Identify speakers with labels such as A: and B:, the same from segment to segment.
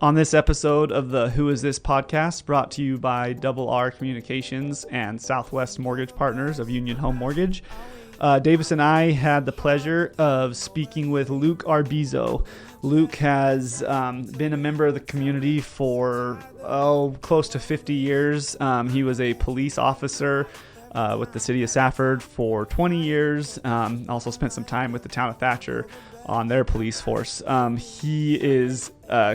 A: On this episode of the Who Is This podcast, brought to you by Double R Communications and Southwest Mortgage Partners of Union Home Mortgage, Davis and I had the pleasure of speaking with Luke Arbizo. Luke has been a member of the community for close to 50 years. He was a police officer with the city of Safford for 20 years. Also spent some time with the town of Thatcher on their police force. He is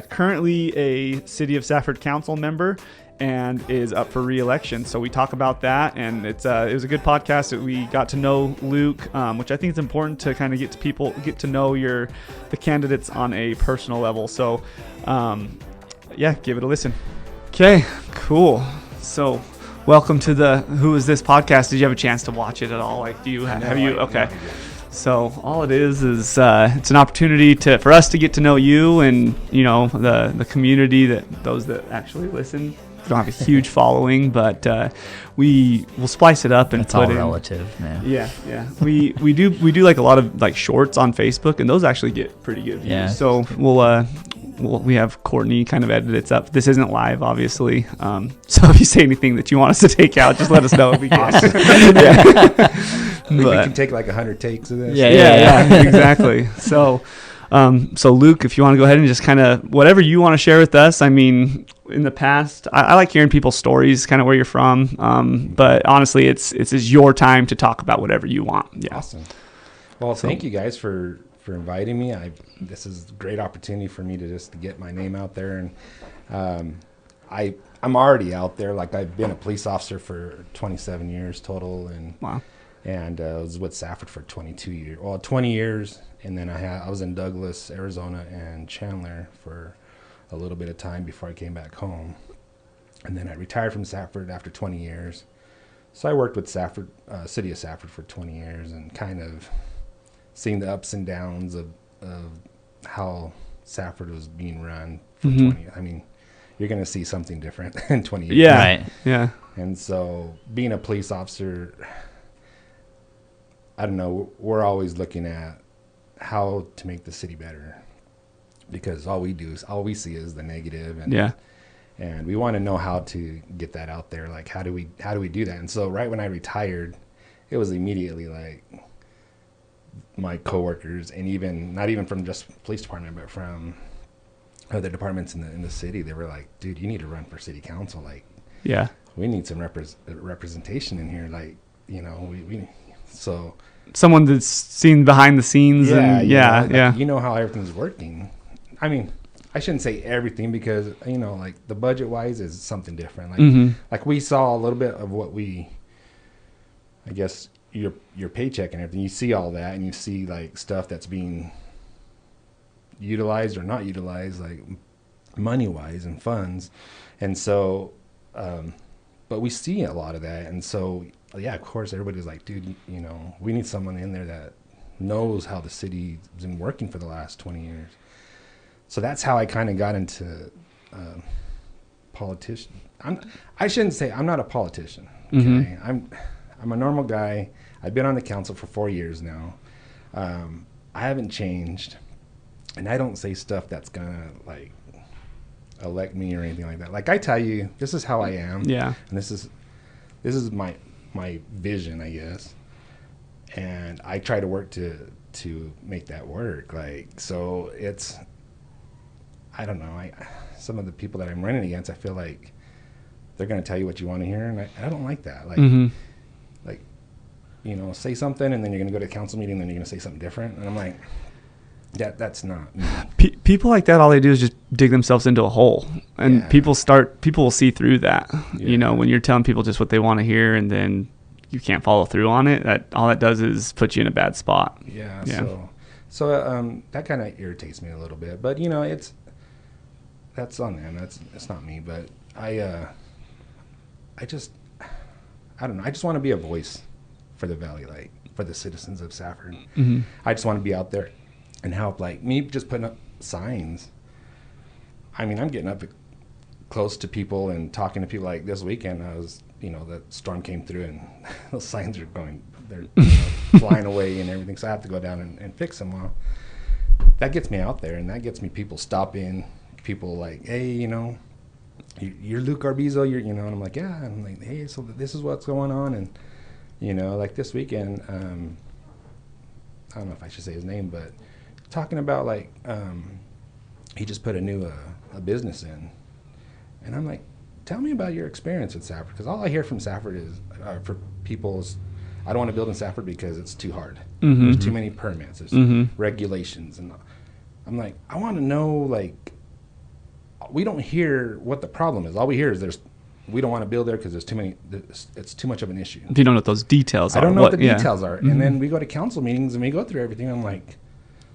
A: currently a City of Safford Council member and is up for re-election. So we talk about that, and it was a good podcast. We got to know Luke, which I think is important to kind of get to know the candidates on a personal level. So give it a listen. Okay, cool. So welcome to the Who Is This podcast. Did you have a chance to watch it at all? Like, do you have you? Okay. So all it is it's an opportunity for us to get to know you and, the community, that those that actually listen. We don't have a huge following, but we will splice it up and
B: it's all relative, man.
A: Yeah. We do like a lot of like shorts on Facebook, and those actually get pretty good views. Yeah. So we have Courtney kind of edit it up. This isn't live, obviously. So if you say anything that you want us to take out, just let us know. We
C: can take like 100 takes of this.
A: Yeah, exactly. So Luke, if you want to go ahead and just kind of whatever you want to share with us. I mean, in the past, I like hearing people's stories, kind of where you're from. But honestly, it's your time to talk about whatever you want. Yeah.
C: Awesome. Well, thank you guys for inviting me. This is a great opportunity for me to get my name out there, and I'm already out there. Like, I've been a police officer for 27 years total, and
A: wow.
C: And I was with Safford for 20 years, and then I was in Douglas, Arizona, and Chandler for a little bit of time before I came back home, and then I retired from Safford after 20 years. So I worked with Safford, City of Safford, for 20 years, and kind of seeing the ups and downs of how Safford was being run for 20. I mean, you're going to see something different in 20 years.
A: Yeah, right. Yeah.
C: And so being a police officer, I don't know, we're always looking at how to make the city better, because all we see is the negative, and we want to know how to get that out there. Like, how do we do that? And so right when I retired, it was immediately like my coworkers, and not even from just police department, but from other departments in the city, they were like, dude, you need to run for city council. Like,
A: yeah,
C: we need some representation in here. Like, so
A: someone that's seen behind the scenes.
C: You know how everything's working. I mean, I shouldn't say everything, because like the budget wise is something different. Like like we saw a little bit of what I guess your paycheck and everything. You see all that, and you see like stuff that's being utilized or not utilized, like money wise and funds, and so but we see a lot of that, and so of course everybody's like, dude, we need someone in there that knows how the city's been working for the last 20 years. So that's how I kind of got into politician. I shouldn't say I'm not a politician. Okay, I'm a normal guy. I've been on the council for 4 years now. I haven't changed, and I don't say stuff that's gonna like elect me or anything like that. Like, I tell you, this is how I am.
A: Yeah.
C: And this is my vision, I guess. And I try to work to make that work. Like, so it's, I don't know. Some of the people that I'm running against, I feel like they're going to tell you what you want to hear, and I don't like that. Like, say something, and then you're going to go to a council meeting, and then you're going to say something different. And I'm like, that's not me.
A: People like that, all they do is just dig themselves into a hole, and people will see through that. When you're telling people just what they want to hear, and then you can't follow through on it, all that does is put you in a bad spot.
C: Yeah. So that kind of irritates me a little bit, but that's on them. It's not me. But I don't know. I just want to be a voice for the Valley, like for the citizens of Safford. I just want to be out there and help. Like, me just putting up signs. I mean, I'm getting up close to people and talking to people. Like, this weekend, I was, the storm came through, and those signs are they're flying away and everything. So I have to go down and fix them. Well, that gets me out there, and that gets me people stopping, people like, hey, you're Luke Arbizo, and I'm like, yeah. And I'm like, hey, so this is what's going on. And, like this weekend, I don't know if I should say his name, but talking about like, he just put a new a business in. And I'm like, tell me about your experience with Safford. Because all I hear from Safford is, for people is, I don't want to build in Safford because it's too hard.
A: Mm-hmm.
C: There's too many permits. There's regulations. And I'm like, I want to know, like, we don't hear what the problem is. All we hear is we don't want to build there because it's too much of an issue.
A: You don't know what those details are.
C: I don't know what the details are.
A: Mm-hmm.
C: And then we go to council meetings and we go through everything. I'm like,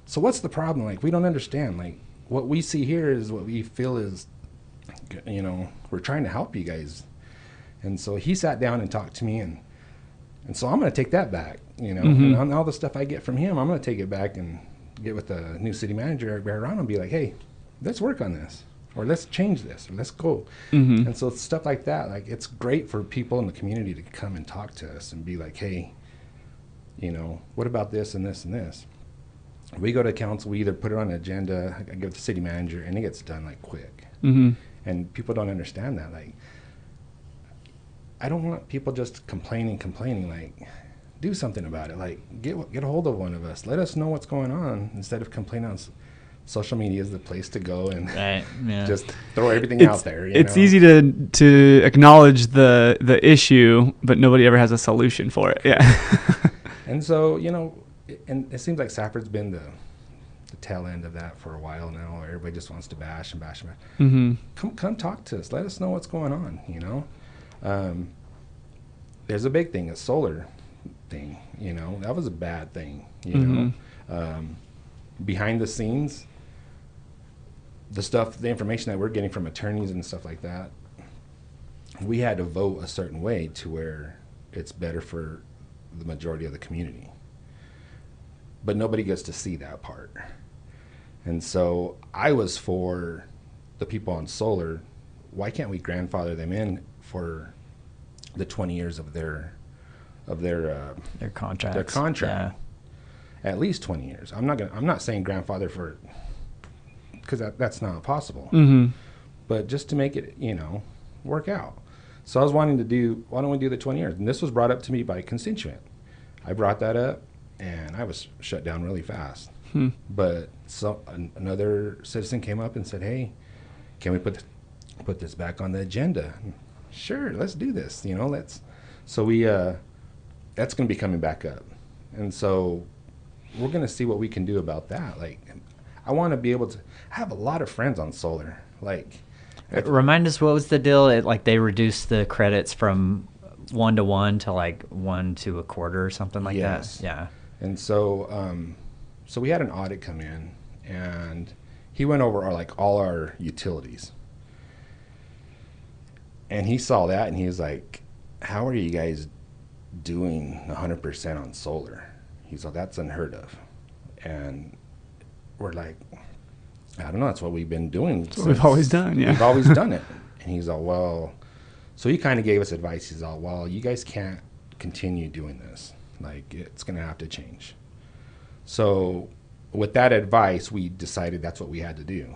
C: so what's the problem? Like, we don't understand. Like, what we see here is what we feel is, we're trying to help you guys. And so he sat down and talked to me, and so I'm going to take that back,
A: Mm-hmm.
C: and all the stuff I get from him, I'm going to take it back and get with the new city manager, Eric Barron, and be like, hey, let's work on this, or let's change this, or let's go.
A: Mm-hmm.
C: And so stuff like that, like, it's great for people in the community to come and talk to us and be like, hey, what about this and this and this? We go to council, we either put it on an agenda, I give it to the city manager, and it gets done like quick.
A: Mm-hmm.
C: And people don't understand that. Like, I don't want people just complaining. Like, do something about it. Like, get a hold of one of us. Let us know what's going on instead of complaining on social media is the place to go and just throw everything out there.
A: It's easy to acknowledge the issue, but nobody ever has a solution for it. Yeah.
C: And so, and it seems like Safford's been the tail end of that for a while now, where everybody just wants to bash and bash and bash.
A: Mm-hmm.
C: Come talk to us. Let us know what's going on. There's a big thing, a solar thing. That was a bad thing. Behind the scenes, the information that we're getting from attorneys and stuff like that, we had to vote a certain way to where it's better for the majority of the community. But nobody gets to see that part. And so I was for the people on solar. Why can't we grandfather them in for the 20 years of their
B: contract?
C: Their contract. Yeah. At least 20 years. I'm not saying grandfather for, because that's not possible.
A: Mm-hmm.
C: But just to make it, work out. So I was wanting to do, why don't we do the 20 years? And this was brought up to me by a constituent. I brought that up, and I was shut down really fast. But another citizen came up and said, hey, can we put this back on the agenda? Sure, let's do this. So we that's going to be coming back up, and so we're going to see what we can do about that. Like, I want to be able to have a lot of friends on solar. Like,
B: remind us, what was the deal? They reduced the credits from 1 to 1 to like 1 to a quarter or something like that. Yeah.
C: And so so we had an audit come in, and he went over all our utilities. And he saw that, and he was like, how are you guys doing 100% on solar? He's like, that's unheard of. And we're like, I don't know, that's what we've been doing.
A: We've always done, yeah.
C: We've always done it. And he's all, well, so he kind of gave us advice. He's all, well, you guys can't continue doing this. Like, it's going to have to change. So with that advice, we decided that's what we had to do.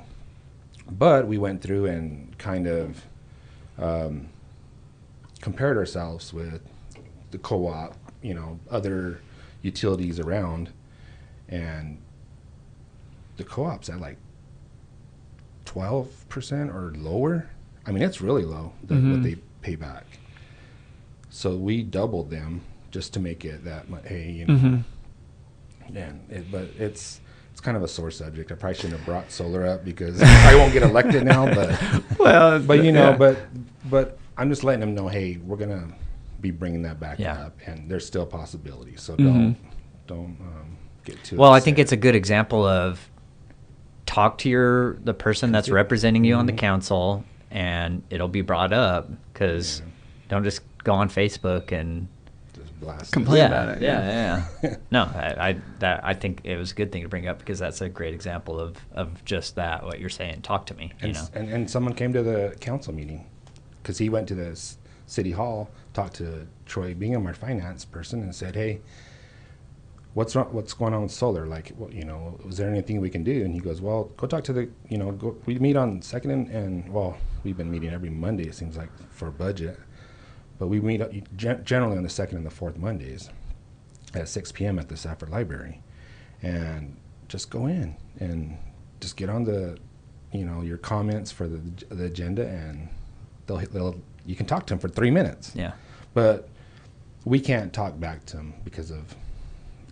C: But we went through and kind of compared ourselves with the co-op, other utilities around, and the co-op's at like 12% or lower. I mean, it's really low, what they pay back. So we doubled them just to make it that much. Hey, but it's kind of a sore subject. I probably shouldn't have brought solar up because I won't get elected now. But but I'm just letting them know, hey, we're gonna be bringing that back up, and there's still possibilities. So don't get too.
B: Well,
C: upset.
B: I think it's a good example of talk to the person that's representing you on the council, and it'll be brought up, because don't just go on Facebook and
A: complain about it.
B: Yeah. No, I think it was a good thing to bring up, because that's a great example of just that, what you're saying. Talk to me,
C: And someone came to the council meeting, because he went to the city hall, talked to Troy Bingham, our finance person, and said, hey, what's wrong, what's going on with solar? Like, well, you know, is there anything we can do? And he goes, well, go talk to the, you know, we meet on second and well, we've been meeting every Monday, it seems like, for budget. But we meet generally on the second and the fourth Mondays at 6 p.m. at the Safford Library. And just go in and just get on the, you know, your comments for the agenda, and you can talk to them for 3 minutes.
B: Yeah.
C: But we can't talk back to them because of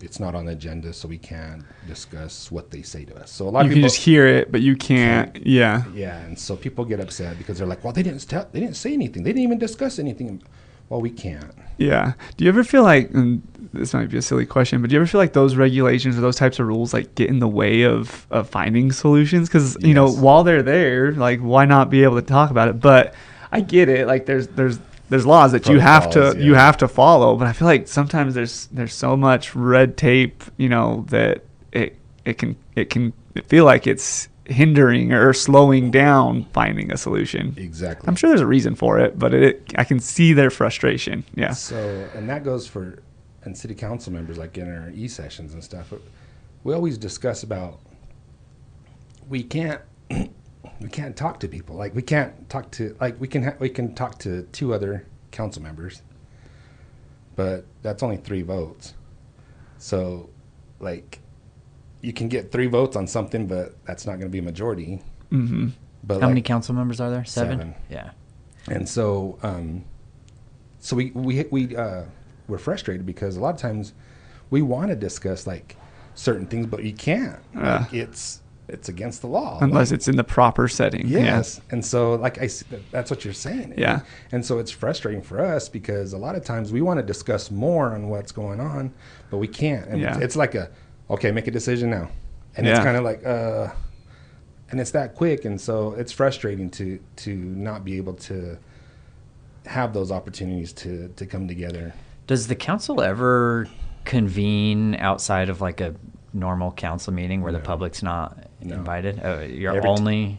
C: it's not on the agenda, so we can't discuss what they say to us. So a lot of people
A: can just hear it, but you can't. Yeah.
C: Yeah, and so people get upset because they're like, "Well, they didn't say anything. They didn't even discuss anything." Well, we can't.
A: Yeah. Do you ever feel like, and this might be a silly question, but do you ever feel like those regulations or those types of rules like get in the way of finding solutions? Because you know, while they're there, like, why not be able to talk about it? But I get it. Like, there's laws that you have to follow, but I feel like sometimes there's so much red tape, you know, that it can feel like it's hindering or slowing down finding a solution.
C: Exactly.
A: I'm sure there's a reason for it, but I can see their frustration. Yeah.
C: So, and that goes for and city council members, like in our e-sessions and stuff. We always discuss about we can't talk to people. Like, we can't talk to, like, we can talk to 2 other council members, but that's only 3 votes. So, like, you can get 3 votes on something, but that's not going to be a majority.
A: Mm-hmm.
C: But
B: how many council members are there? 7? Yeah.
C: And so, so we're frustrated because a lot of times we want to discuss like certain things, but you can't. Like, it's against the law
A: unless it's in the proper setting.
C: Yes. Yeah. And so, like, that's what you're saying.
A: Yeah.
C: And so it's frustrating for us because a lot of times we want to discuss more on what's going on, but we can't. And it's like okay, make a decision now. And it's kind of like, and it's that quick. And so it's frustrating to not be able to have those opportunities to come together.
B: Does the council ever convene outside of like a normal council meeting where the public's not invited?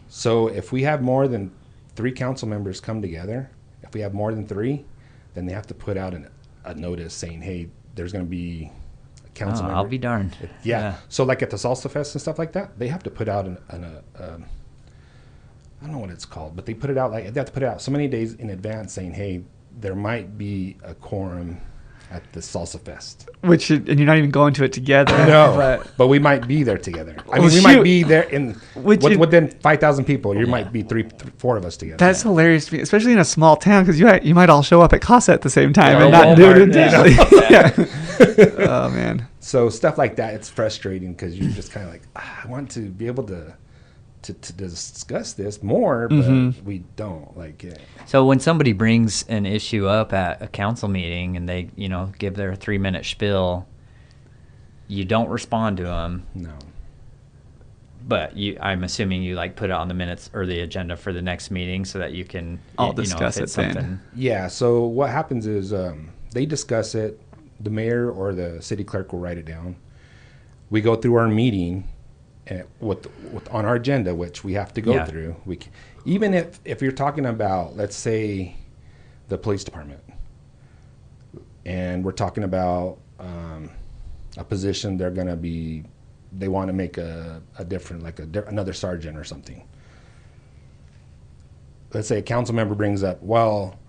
C: So if we have more than 3 council members come together, if we have more than 3, then they have to put out a notice saying, hey, there's going to be a council member.
B: I'll be darned.
C: Yeah. So like at the Salsa Fest and stuff like that, they have to put out I don't know what it's called, but they put it out, like, they have to put it out so many days in advance saying, hey, there might be a quorum at the Salsa Fest.
A: And you're not even going to it together.
C: No, but we might be there together. I mean, we might be there within 5,000 people. You might be 4 of us together.
A: That's hilarious to me, especially in a small town, because you might all show up at Casa at the same time and not do it intentionally. Oh, man.
C: So stuff like that, it's frustrating because you're just kind of like, I want to be able to discuss this more, but we don't. Like,
B: so when somebody brings an issue up at a council meeting and they, you know, give their 3-minute spiel, you don't respond to them.
C: No.
B: But I'm assuming you like put it on the minutes or the agenda for the next meeting so that you can
A: discuss it then.
C: Yeah. So what happens is they discuss it. The mayor or the city clerk will write it down. We go through our meeting. With on our agenda, which we have to go through, even if you're talking about, let's say, the police department, and we're talking about a position they want to make a different, like another sergeant or something. Let's say a council member brings up, well,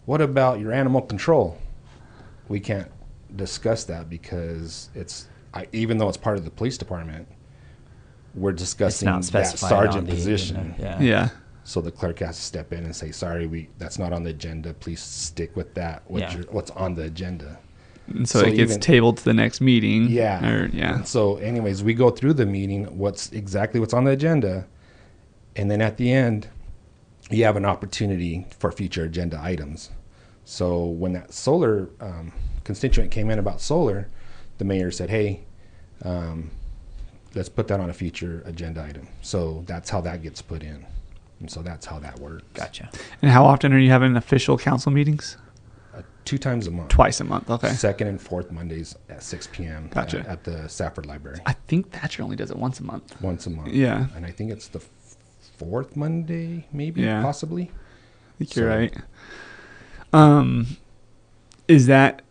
C: what about your animal control? We can't discuss that because even though it's part of the police department, we're discussing that sergeant position.
A: Yeah.
C: So the clerk has to step in and say, sorry, that's not on the agenda. Please stick with that, what's on the agenda.
A: And so it gets tabled to the next meeting.
C: Yeah. And so anyways, we go through the meeting, what's on the agenda. And then at the end, you have an opportunity for future agenda items. So when that solar constituent came in about solar, the mayor said, hey, let's put that on a future agenda item. So that's how that gets put in. And so that's how that works.
B: Gotcha.
A: And how often are you having official council meetings?
C: 2 times a month.
A: Twice a month, okay.
C: Second and fourth Mondays at 6 p.m.
A: Gotcha.
C: At the Safford Library.
A: I think Thatcher only does it once a month.
C: Once a month.
A: Yeah.
C: And I think it's the 4th Monday, maybe, possibly.
A: I think you're right. Is that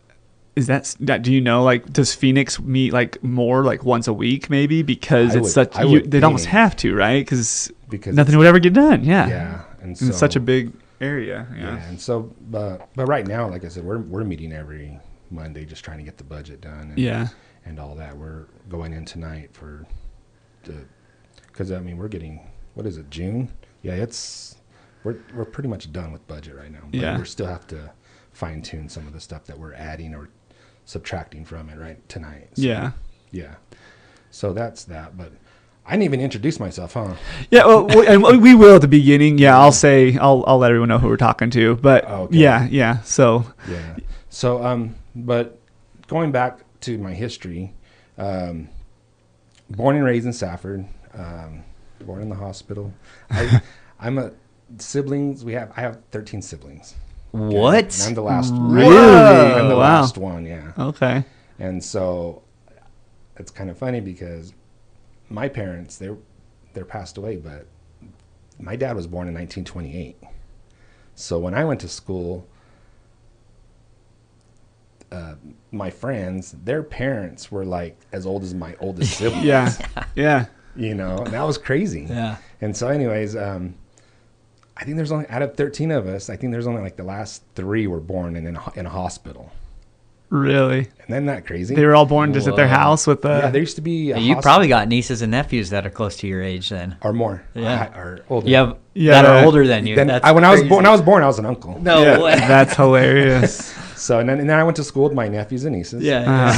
A: Is that do you know, like, does Phoenix meet like more like once a week maybe, because they'd almost have to, right? Because nothing would ever get done.
C: Yeah,
A: and so, it's such a big area.
C: And so but right now, like I said, we're meeting every Monday, just trying to get the budget done. And all that. We're going in tonight because I mean, we're getting, what is it, June? Yeah, we're pretty much done with budget right now. But we still have to fine tune some of the stuff that we're adding or subtracting from it right tonight. So, yeah. So that's that. But I didn't even introduce myself, huh?
A: Yeah, well, and we will at the beginning. Yeah, I'll let everyone know who we're talking to. But So
C: but going back to my history, born and raised in Safford, born in the hospital. I'm a siblings. I have 13 siblings.
B: What?
C: And I'm the last.
A: Really?
C: I'm the last one. Yeah.
A: Okay.
C: And so it's kind of funny because my parents, they're passed away, but my dad was born in 1928. So when I went to school, my friends, their parents were like as old as my oldest sibling.
A: Yeah.
C: You know, and that was crazy.
B: Yeah.
C: And so anyways, I think there's only, out of 13 of us, I think there's only like the last 3 were born in a hospital.
A: Really?
C: And then that crazy?
A: They were all born just at their house with
C: Yeah, there used to be
B: you probably got nieces and nephews that are close to your age then.
C: Or more.
B: Yeah.
C: Or older.
B: That are older than you.
C: When I was born, I was an uncle.
B: No way.
A: That's hilarious.
C: So and then I went to school with my nephews and nieces.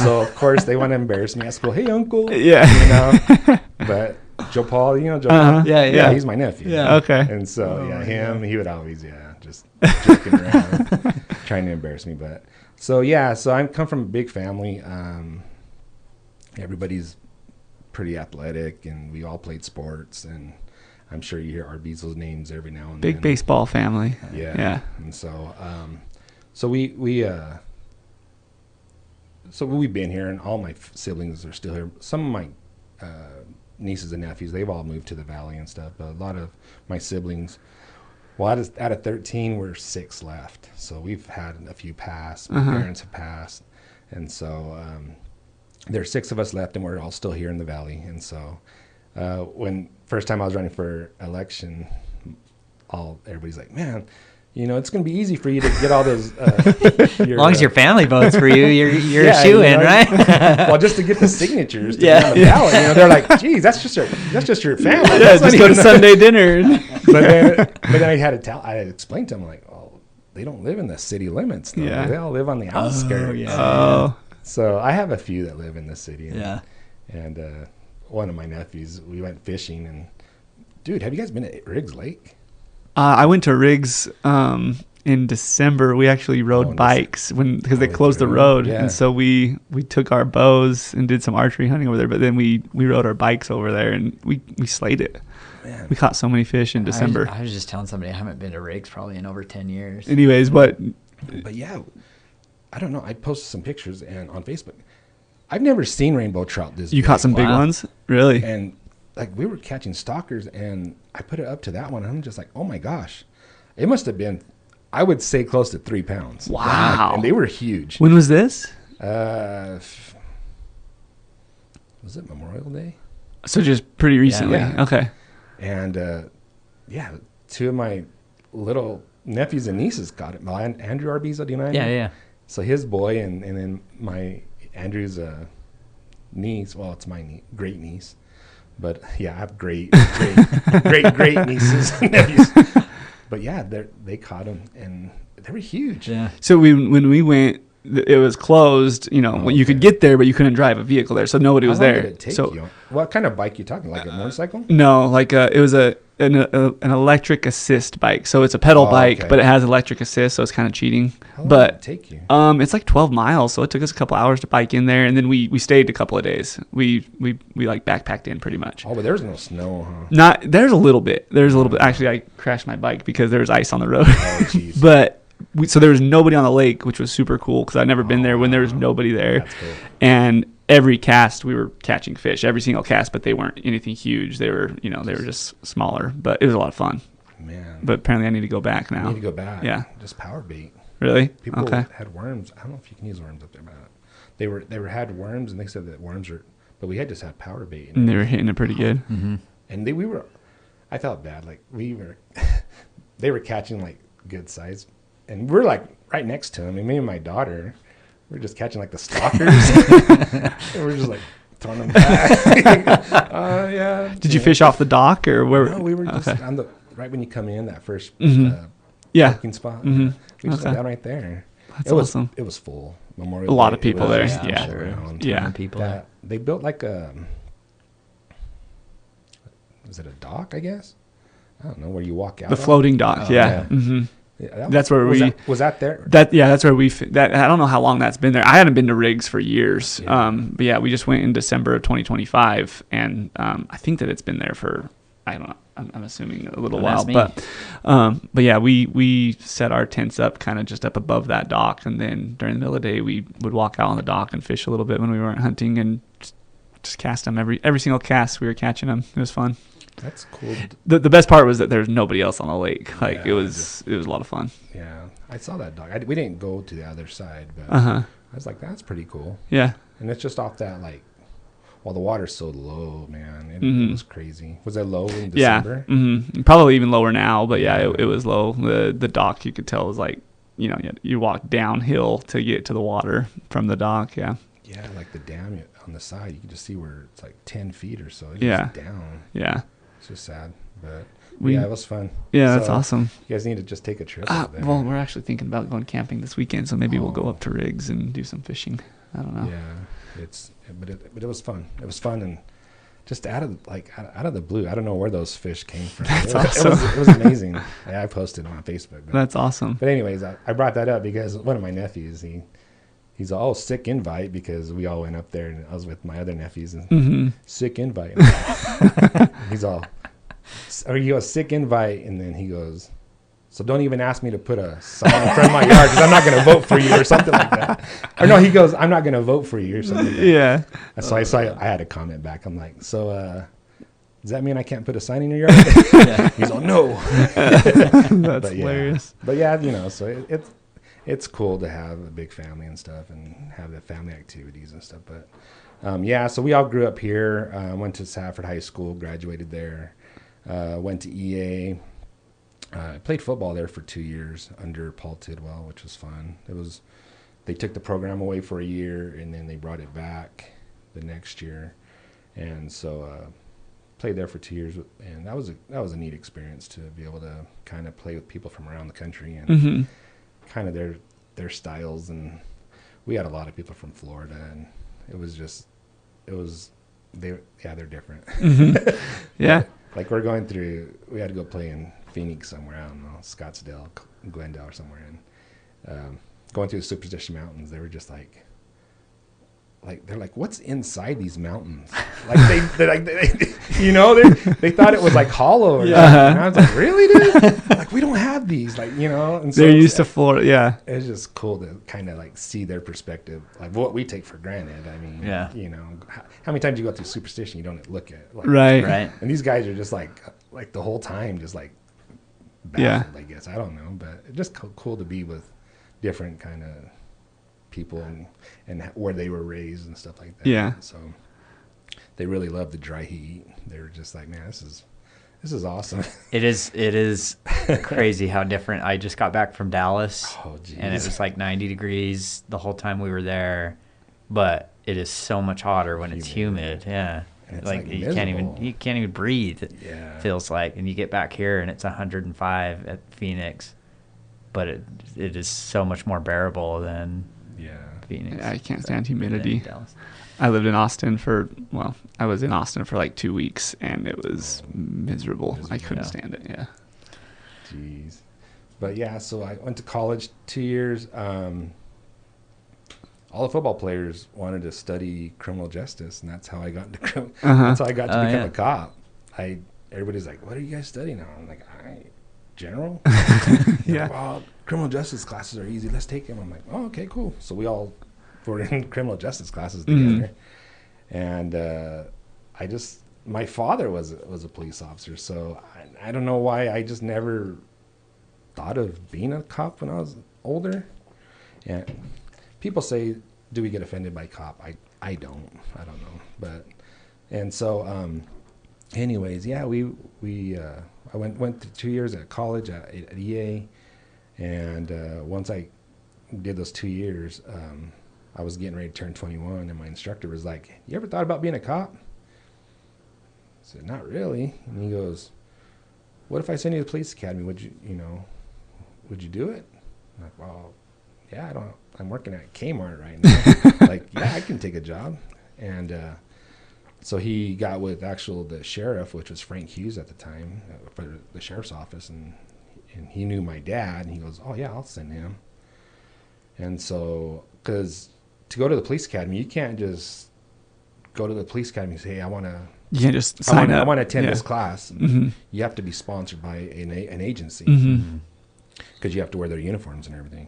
C: So of course they want to embarrass me at school. Hey, uncle.
A: Yeah.
C: You know. But Joe Paul, Paul.
B: Yeah,
C: he's my nephew.
A: Yeah. Okay.
C: And so he would always just joking around, trying to embarrass me. But so I come from a big family. Everybody's pretty athletic, and we all played sports. And I'm sure you hear Arbizo's names every now and then.
A: Big baseball family.
C: Yeah. And so we've been here, and all my siblings are still here. Some of my nieces and nephews, they've all moved to the valley and stuff. But a lot of my siblings, well, out of 13, we're 6 left. So we've had a few pass. My parents have passed. And so there's 6 of us left, and we're all still here in the valley. And so when first time I was running for election, everybody's like, man, it's going to be easy for you to get all those.
B: As long as your family votes for you, you're a shoe-in, right?
C: Well, just to get the signatures to get on the ballot, they're like, geez, that's just your family.
A: Yeah, just go to Sunday dinner.
C: But then I had to explain to them, like, oh, they don't live in the city limits. Though.
A: Yeah.
C: They all live on the outskirts. So I have a few that live in the city. And one of my nephews, we went fishing, and dude, have you guys been at Riggs Lake?
A: I went to Riggs in December. We actually rode bikes because they closed the road, and so we took our bows and did some archery hunting over there. But then we rode our bikes over there, and we slayed it. Man. We caught so many fish in December.
B: I was just telling somebody I haven't been to Riggs probably in over 10 years.
A: Anyways, but
C: yeah, I don't know. I posted some pictures on Facebook. I've never seen rainbow trout this big.
A: You caught some big ones, really?
C: And like we were catching stalkers, and I put it up to that one, and I'm just like, oh my gosh, it must have been, I would say, close to 3 pounds.
A: Wow!
C: And they were huge.
A: When was this?
C: Was it Memorial Day?
A: So just pretty recently.
C: Yeah.
A: Okay.
C: And 2 of my little nephews and nieces got it. Andrew Arbizo, do you know him?
B: Yeah. So
C: his boy, and then my Andrew's niece. Well, it's my great niece. But yeah, I have great nieces and nephews. But yeah, they caught them, and they were huge.
B: Yeah.
A: So when we went, it was closed. You could get there, but you couldn't drive a vehicle there, so nobody was there.
C: How long did it take you? What kind of bike you talking? Like a motorcycle?
A: No, like it was an electric assist bike. So it's a pedal bike, but it has electric assist, so it's kind of cheating.
C: How long did it take you?
A: It's like 12 miles, so it took us a couple hours to bike in there, and then we stayed a couple of days. We like backpacked in pretty much.
C: Oh, but there's no snow, huh?
A: There's a little bit. Actually, I crashed my bike because there was ice on the road.
C: Oh, jeez.
A: But so there was nobody on the lake, which was super cool because I'd never been there when there was nobody there.
C: That's cool.
A: And every cast we were catching fish, every single cast, but they weren't anything huge. They were just smaller, but it was a lot of fun.
C: Man.
A: But apparently I need to go back now.
C: You need to go back.
A: Yeah.
C: Just power bait.
A: Really?
C: People
A: Okay.
C: had worms. I don't know if you can use worms up there, but they had worms, and they said that worms are. But we had just had powder bait,
A: And they were hitting it pretty good.
B: Mm-hmm.
C: and we were. I felt bad. Like we were, they were catching like good size, and we're like right next to them. And me and my daughter, we're just catching like the stalkers, and we're just like throwing them back. Yeah.
A: Did you fish off the dock or where?
C: No, we were just
A: Okay.
C: on the right when you come in that first
A: Yeah.
C: parking spot.
A: Mhm.
C: We just
A: Okay.
C: went down right there.
A: That's
C: It was
A: awesome.
C: It was full. Memorial
A: A lot
C: Day,
A: of people
C: it was
A: there,
C: just
A: yeah.
C: all around.
A: Yeah.
B: Ton of people.
C: That, they built like a. Was it a dock? I guess. I don't know where you walk out.
A: The
C: on.
A: floating dock.
B: Oh,
A: yeah.
C: yeah.
A: hmm
C: Yeah,
A: That's where
C: was that there.
A: That's where that I don't know how long that's been there. I hadn't been to Riggs for years.
C: Yeah.
A: But yeah, we just went in December of 2025, and I think that it's been there for, I don't know, I'm assuming a little
B: Don't
A: while.
B: ask me.
A: But yeah, we set our tents up kind of just up above that dock, and then during the middle of the day we would walk out on the dock and fish a little bit when we weren't hunting, and just cast them every single cast we were catching them. It was fun.
C: That's cool.
A: The best part was that there's nobody else on the lake. Like
C: Yeah,
A: it was a lot of fun.
C: Yeah, I saw that dock. We didn't go to the other side, but
A: Uh-huh.
C: I was like, that's pretty cool.
A: Yeah.
C: And it's just off that like. Well, the water's so low, man. It
A: Mhm.
C: was crazy. Was it low in
A: Yeah.
C: December?
A: hmm Probably even lower now, but yeah,
C: Yeah.
A: it was low. The dock, you could tell, was like, you walk downhill to get to the water from the dock. Yeah.
C: Yeah, like the dam on the side, you can just see where it's like 10 feet or so. It's
A: Yeah.
C: just down.
A: Yeah.
C: It's just sad, but
A: We-
C: yeah, it was fun.
A: Yeah, that's
C: So,
A: awesome.
C: You guys need to just take a trip. over there.
A: Well, we're actually thinking about going camping this weekend, so maybe we'll go
C: Oh.
A: up to Riggs and do some fishing. I don't know.
C: Yeah, but it was fun. It was fun, and just out of the blue, I don't know where those fish came from.
A: That's
C: It was amazing. Yeah, I posted it on Facebook.
A: That's awesome.
C: But anyways, I brought that up because one of my nephews, he's all sick invite because we all went up there and I was with my other nephews and
A: hmm
C: sick invite. He's all, or he goes sick invite, and then he goes, so don't even ask me to put a sign in front of my yard because I'm not going to vote for you or something like that. Or no, he goes, I'm not going to vote for you or something like that.
A: Yeah.
C: So I had a comment back. I'm like, so does that mean I can't put a sign in your yard? He's all, no.
A: That's
C: But yeah.
A: hilarious.
C: But yeah, so it's cool to have a big family and stuff and have the family activities and stuff. But yeah, so we all grew up here. Went to Safford High School, graduated there. Went to EA. I played football there for 2 years under Paul Tidwell, which was fun. They took the program away for a year and then they brought it back the next year, and so played there for 2 years, and that was a neat experience to be able to kind of play with people from around the country and
A: hmm
C: kind of their styles. And we had a lot of people from Florida, and they're different.
A: hmm Yeah.
C: Like we had to go play in Phoenix somewhere, I don't know, Scottsdale, Glendale or somewhere, and going through the Superstition Mountains, they were just like they're like, what's inside these mountains? Like they thought it was like hollow. Or
A: Yeah.
C: something. And I was like, really, dude? Like, we don't have these, and so
A: They're used to Florida. Yeah.
C: it's just cool to kind of like see their perspective, like what we take for granted. I mean,
B: Yeah.
C: how many times you go through Superstition, you don't look at like,
A: Right.
B: Right.
C: and these guys are just like the whole time, just like
A: Yeah.
C: baffled, I guess. I don't know, but it's just cool to be with different kind of people and where they were raised and stuff like that.
A: Yeah.
C: So they really love the dry heat. They were just like, man, this is awesome.
B: It is crazy how different. I just got back from Dallas,
C: Oh, geez.
B: and it was like 90 degrees the whole time we were there, but it is so much hotter when it's humid. Yeah.
C: And it's
B: Like
C: like
B: you can't
C: miserable.
B: even breathe. It
C: Yeah.
B: feels like, and you get back here and it's 105 at Phoenix, but it is so much more bearable than
C: Yeah.
B: Phoenix.
A: Yeah, I can't stand
B: than
A: humidity.
B: Dallas.
A: I lived in Austin I was in Austin for like 2 weeks, and it was miserable. I couldn't
B: Yeah.
A: stand it. Yeah.
C: Jeez. But yeah, so I went to college 2 years. All the football players wanted to study criminal justice, and that's how I got into
A: Uh-huh.
C: that's how I got to
B: Oh,
C: become
B: yeah.
C: a cop. Everybody's like, "What are you guys studying now?" I'm like, "General."
A: Yeah.
C: Well, criminal justice classes are easy. Let's take them. I'm like, "Oh, okay, cool." So we all were in criminal justice classes together, and my father was a police officer, so I don't know why I just never thought of being a cop when I was older. And people say, do we get offended by cop? I don't know. But, and so, anyways, yeah, I went through 2 years at college at EA. And once I did those 2 years, I was getting ready to turn 21, and my instructor was like, "You ever thought about being a cop?" I said, "Not really." And he goes, "What if I send you to the police academy? Would you do it?" I'm like, "Well, yeah, I'm working at Kmart right now." Like, yeah, I can take a job. And so he got with the sheriff, which was Frank Hughes at the time, for the sheriff's office, and he knew my dad, and he goes, "Oh yeah, I'll send him." And so, because to go to the police academy, you can't just go to the police academy and say, "Hey, I want to."
A: You can't just sign up.
C: I want to attend this class.
A: Mm-hmm.
C: You have to be sponsored by an agency, because you have to wear their uniforms and everything.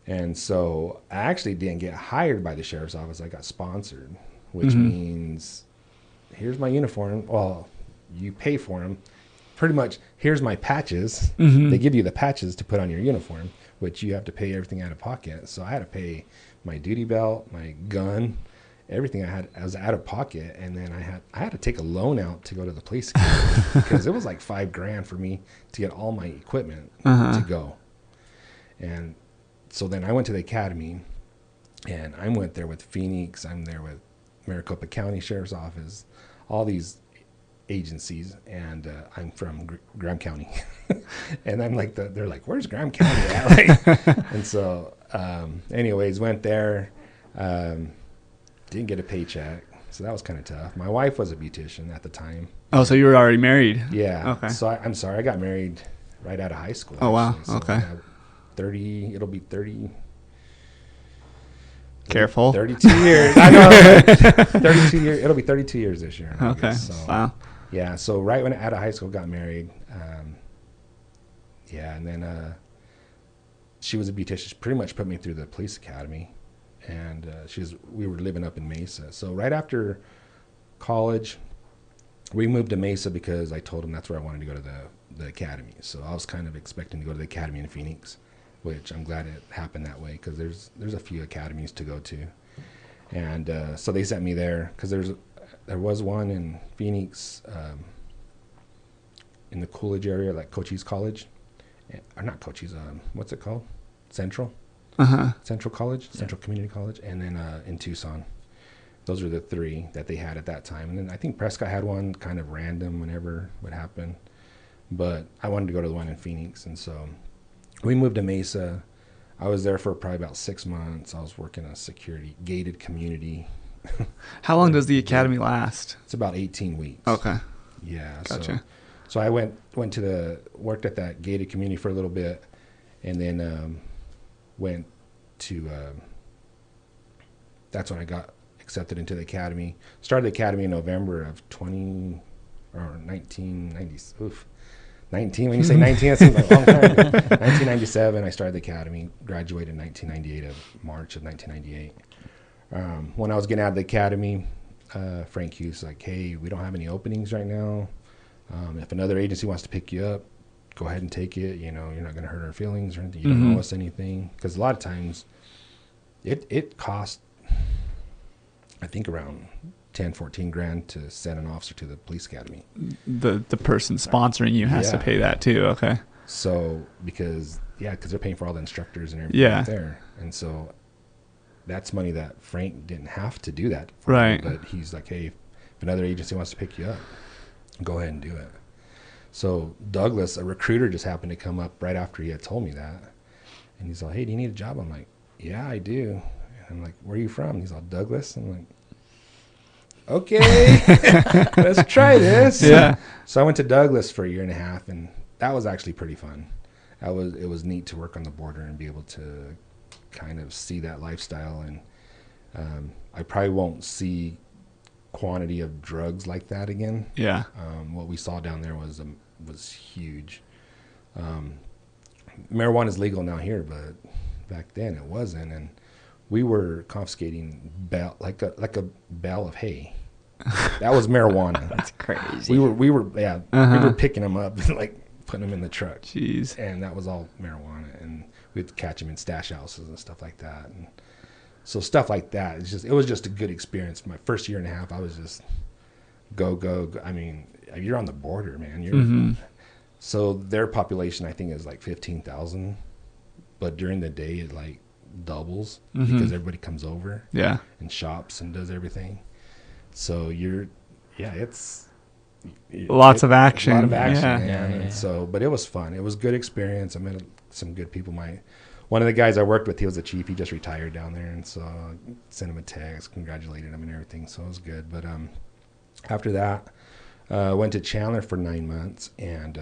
C: And so I actually didn't get hired by the sheriff's office. I got sponsored, which means, here's my uniform. Well, you pay for them. Pretty much, here's my patches. They give you the patches to put on your uniform, which you have to pay everything out of pocket. So I had to pay my duty belt, my gun, everything I was out of pocket. And then I had to take a loan out to go to the police academy because it was like $5,000 for me to get all my equipment to go. And so then I went to the academy, and I went there with Phoenix. I'm there with Maricopa County Sheriff's Office, all these agencies, and I'm from Graham County. And I'm like, they're like, "Where's Graham County at?" Like, and so, anyways, went there, didn't get a paycheck. So that was kind of tough. My wife was a beautician at the time.
A: Oh, so you were already married?
C: Yeah.
A: Okay.
C: So I'm sorry, I got married right out of high school.
A: Oh, wow.
C: So
A: Okay.
C: 30, it'll be 30.
A: Careful.
C: 32 years. I know. 32 years. It'll be 32 years this year.
A: Okay.
C: So,
A: wow.
C: Yeah. So right when out of high school, got married. Yeah. And then she was a beautician. She pretty much put me through the police academy. And we were living up in Mesa. So right after college, we moved to Mesa because I told him that's where I wanted to go to the academy. So I was kind of expecting to go to the academy in Phoenix, which I'm glad it happened that way, because there's a few academies to go to. And so they sent me there because there was one in Phoenix, in the Coolidge area, like Cochise College. Or not Cochise, what's it called? Central College, Central Community College, and then in Tucson. Those are the three that they had at that time. And then I think Prescott had one, kind of random, whenever would happen. But I wanted to go to the one in Phoenix, and so we moved to Mesa. I was there for probably about 6 months. I was working a security gated community.
A: How long does the academy last?
C: It's about 18 weeks.
A: Okay.
C: Yeah.
A: Gotcha.
C: So I worked at that gated community for a little bit, and then went to. That's when I got accepted into the academy. Started the academy in November of 1990. Oof. 19, when you say 19, that seems like a long time ago. 1997, I started the academy, graduated in 1998 of March of 1998. When I was getting out of the academy, Frank Hughes was like, "Hey, we don't have any openings right now. If another agency wants to pick you up, go ahead and take it. You know, you're not going to hurt our feelings or anything. You don't owe us anything." Because a lot of times it costs, I think, around 10, 14 grand to send an officer to the police academy.
A: The person sponsoring you has to pay that too. Okay.
C: So because they're paying for all the instructors and everything right there. And so that's money that Frank didn't have to do that for.
A: Right.
C: But he's like, "Hey, if another agency wants to pick you up, go ahead and do it." So Douglas, a recruiter, just happened to come up right after he had told me that. And he's like, "Hey, do you need a job?" I'm like, "Yeah, I do." And I'm like, "Where are you from?" He's like, "Douglas." I'm like, "Okay, let's try this."
A: Yeah.
C: So I went to Douglas for a year and a half, and that was actually pretty fun. It was neat to work on the border and be able to kind of see that lifestyle. And I probably won't see quantity of drugs like that again.
A: Yeah.
C: What we saw down there was huge. Marijuana is legal now here, but back then it wasn't, and we were confiscating like a bale of hay. That was marijuana.
B: That's crazy.
C: We were we were picking them up like putting them in the truck.
A: Jeez.
C: And that was all marijuana, and we'd catch them in stash houses and stuff like that. And so stuff like that, it was just a good experience. My first year and a half, I was just go. I mean, you're on the border, man. So their population, I think, is like 15,000, but during the day it like doubles because everybody comes over, and shops and does everything. So it's
A: lots of action.
C: A lot of action,
B: Yeah.
C: And so, but it was fun. It was a good experience. I met some good people. One of the guys I worked with, he was a chief. He just retired down there, and so I sent him a text, congratulated him and everything. So it was good. But after that, went to Chandler for 9 months and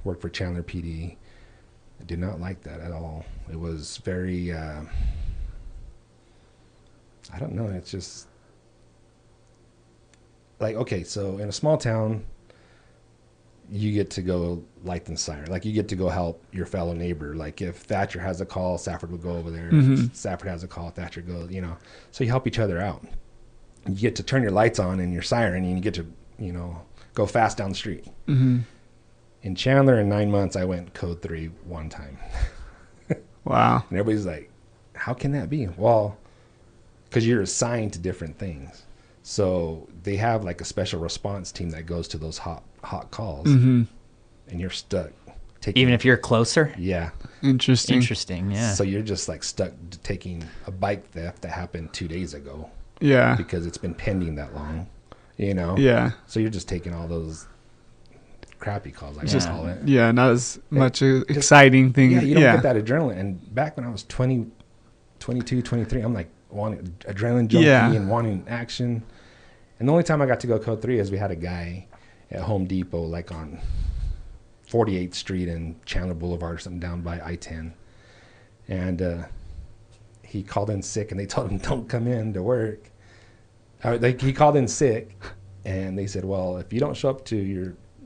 C: worked for Chandler PD. I did not like that at all. It was very, I don't know. It's just like, okay, so in a small town, you get to go light the siren. Like, you get to go help your fellow neighbor. Like, if Thatcher has a call, Safford would go over there. If Safford has a call, Thatcher goes, So you help each other out. You get to turn your lights on and your siren, and you get to, go fast down the street. In Chandler, in 9 months, I went code 3 one time.
A: Wow.
C: And everybody's like, how can that be? Well, because you're assigned to different things. So they have like a special response team that goes to those hot calls, and you're stuck.
B: Even if you're closer?
C: Yeah.
B: Interesting, yeah.
C: So you're just like stuck taking a bike theft that happened 2 days ago.
A: Yeah.
C: Because it's been pending that long,
A: Yeah.
C: So you're just taking all those crappy calls, I call it.
A: Yeah, not as much exciting thing.
C: Yeah, you don't get that adrenaline. And back when I was 20, 22, 23, I'm like wanting adrenaline junkie and wanting action. And the only time I got to go code 3 is we had a guy at Home Depot, like on 48th Street and Chandler Boulevard or something down by I-10. And he called in sick, and they told him, don't come in to work. He called in sick, and they said, well, if you don't show up to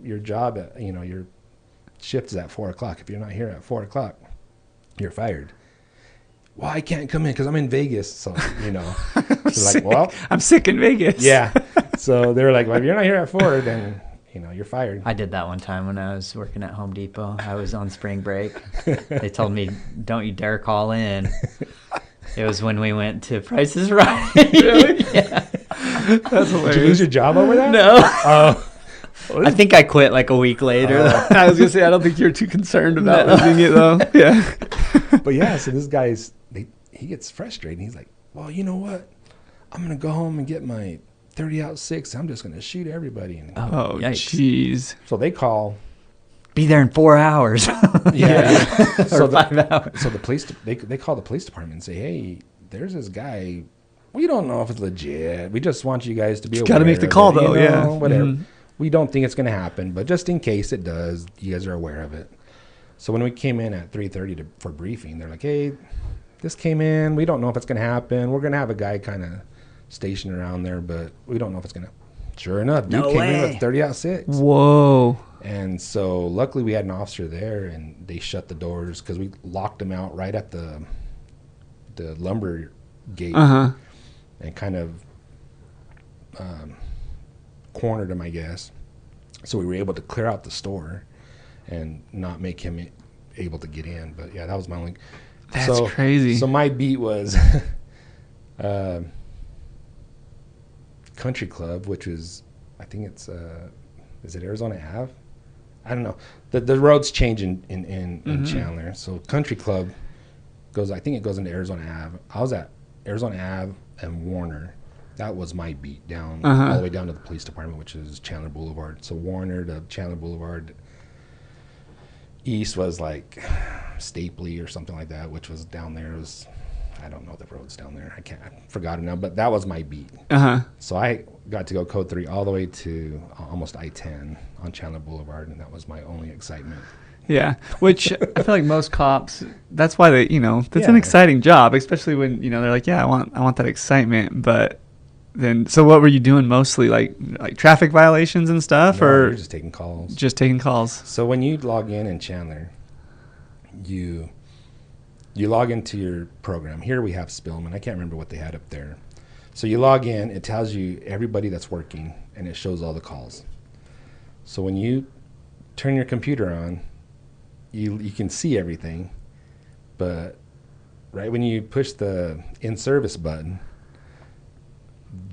C: your job, your shift is at 4 o'clock. If you're not here at 4 o'clock, you're fired. Well, I can't come in because I'm in Vegas. So, like, well,
A: I'm sick in Vegas.
C: Yeah. So they were like, well, if you're not here at 4, then, you're fired.
B: I did that one time when I was working at Home Depot. I was on spring break. They told me, don't you dare call in. It was when we went to Price is Right.
A: Really?
B: Yeah.
A: That's hilarious.
C: Did you lose your job over that?
B: No.
C: Oh.
B: I think I quit like a week later.
A: I was going to say, I don't think you're too concerned about losing it, though. Yeah.
C: But yeah, so this guy's, he gets frustrated. He's like, well, you know what? I'm going to go home and get my 30-06. I'm just going to shoot everybody. And
A: Oh, jeez.
C: so they call.
B: Be there in 4 hours.
C: Yeah.
B: Or 5 hours.
C: So the police, they call the police department and say, hey, there's this guy. We don't know if it's legit. We just want you guys to be aware.
A: Got to make the call, though. Yeah.
C: Whatever. We don't think it's going to happen, but just in case it does, you guys are aware of it. So when we came in at 3:30 for briefing, they're like, hey, this came in. We don't know if it's going to happen. We're going to have a guy kind of stationed around there, but we don't know if it's going to. Sure enough, dude came in with 30-06.
A: Whoa.
C: And so luckily we had an officer there, and they shut the doors because we locked him out right at the lumber gate and kind of cornered him, I guess. So we were able to clear out the store and not make him able to get in. But yeah, that was my only.
A: That's crazy.
C: So my beat was Country Club, which is, I think it's is it Arizona Ave? I don't know. The roads change in Chandler. So Country Club goes, I think it goes into Arizona Ave. I was at Arizona Ave and Warner. That was my beat down all the way down to the police department, which is Chandler Boulevard. So Warner to Chandler Boulevard. East was like Stapley or something like that, which was down there. It was, I don't know the roads down there. I forgot it now, but that was my beat. So I got to go code 3 all the way to almost I-10 on Chandler Boulevard, and that was my only excitement.
A: Yeah, which I feel like most cops, that's why they, that's an exciting job, especially when, they're like, yeah, I want that excitement. But then, so what were you doing mostly, like traffic violations and stuff?
C: No,
A: or
C: you're just taking calls?
A: Just taking calls.
C: So when you log in Chandler, you log into your program. Here we have Spillman. I can't remember what they had up there. So you log in, it tells you everybody that's working, and it shows all the calls. So when you turn your computer on, you can see everything, but right when you push the in service button,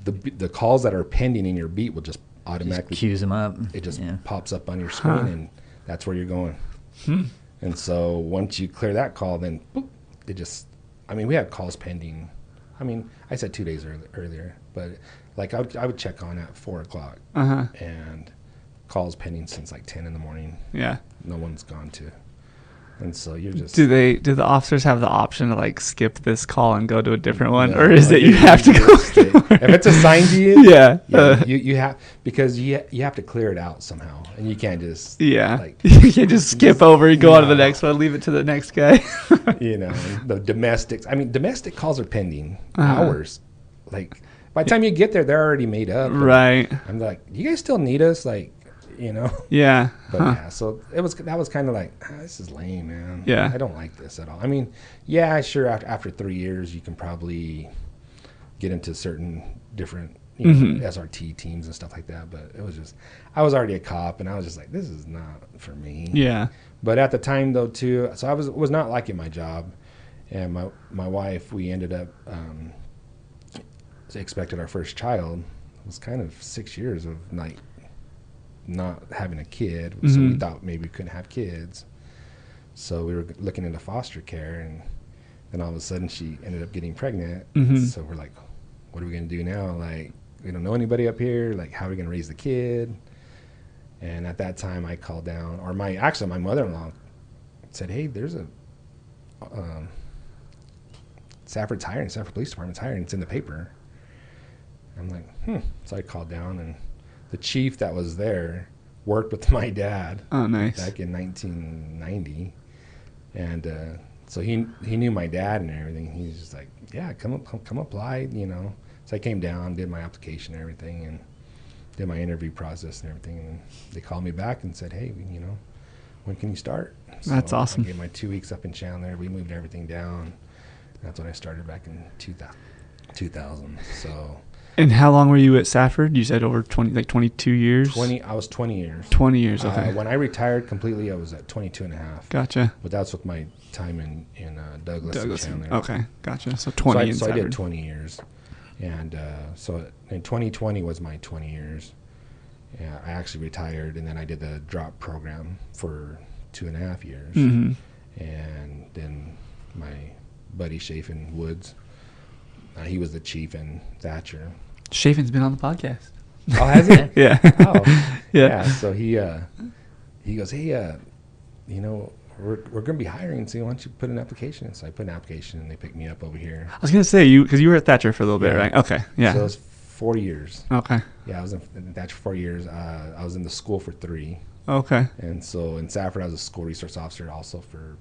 C: the calls that are pending in your beat will just automatically
B: just queues them up.
C: It just pops up on your screen, and that's where you're going. And so once you clear that call, then boop, it just. I mean, we had calls pending. I mean, I said 2 days earlier, but like I would check on at 4:00, and calls pending since like 10 in the morning.
A: Yeah.
C: No one's gone to. And so you're just.
A: Do the officers have the option to like skip this call and go to a different one, or is it you have to go?
C: If it's assigned to you,
A: yeah,
C: you have, because you have to clear it out somehow, and you can't just
A: like you can't just skip over and go on to the next one, leave it to the next guy.
C: The domestics. I mean, domestic calls are pending hours. Like by the time you get there, they're already made up.
A: Right.
C: I'm like, you guys still need us, like.
A: Yeah.
C: But so that was kind of like, this is lame, man.
A: Yeah.
C: I don't like this at all. I mean, yeah, sure. After 3 years, you can probably get into certain different, SRT teams and stuff like that. But it was just, I was already a cop, and I was just like, this is not for me.
A: Yeah.
C: But at the time though, too, so I was not liking my job, and my wife, we ended up expected our first child. It was kind of 6 years of not having a kid, so we thought maybe we couldn't have kids. So we were looking into foster care, and then all of a sudden she ended up getting pregnant. So we're like, what are we going to do now? Like, we don't know anybody up here. Like, how are we going to raise the kid? And at that time I called down, or my mother-in-law said, hey, there's a Safford's hiring, Safford Police Department's hiring. It's in the paper. I'm like, So I called down, and the chief that was there worked with my dad.
A: Oh, nice.
C: Back in 1990. And so he knew my dad and everything. He's just like, yeah, come apply, So I came down, did my application and everything, and did my interview process and everything. And they called me back and said, hey, when can you start? So
A: that's awesome.
C: I gave my 2 weeks up in Chandler. We moved everything down. That's when I started back in 2000. So.
A: And how long were you at Safford? You said over 22 years?
C: I was 20 years.
A: 20 years, okay.
C: When I retired completely, I was at 22 and a half.
A: Gotcha.
C: But that's with my time in Douglas and Chandler.
A: Okay, gotcha. So 20
C: So I did 20 years. And so in 2020 was my 20 years. Yeah, I actually retired, and then I did the drop program for 2.5 years. And then my buddy Chafin Woods, he was the chief in Thatcher.
A: Chafin's been on the podcast.
C: Oh, has he?
A: Yeah.
C: Oh, yeah. So he goes, hey, we're going to be hiring, so why don't you put an application in? So I put an application, and they picked me up over here.
A: I was going to say, because you were at Thatcher for a little bit, right? Okay, yeah.
C: So it was 4 years.
A: Okay.
C: Yeah, I was in Thatcher for 4 years. I was in the school for 3.
A: Okay.
C: And so in Safford, I was a school resource officer also for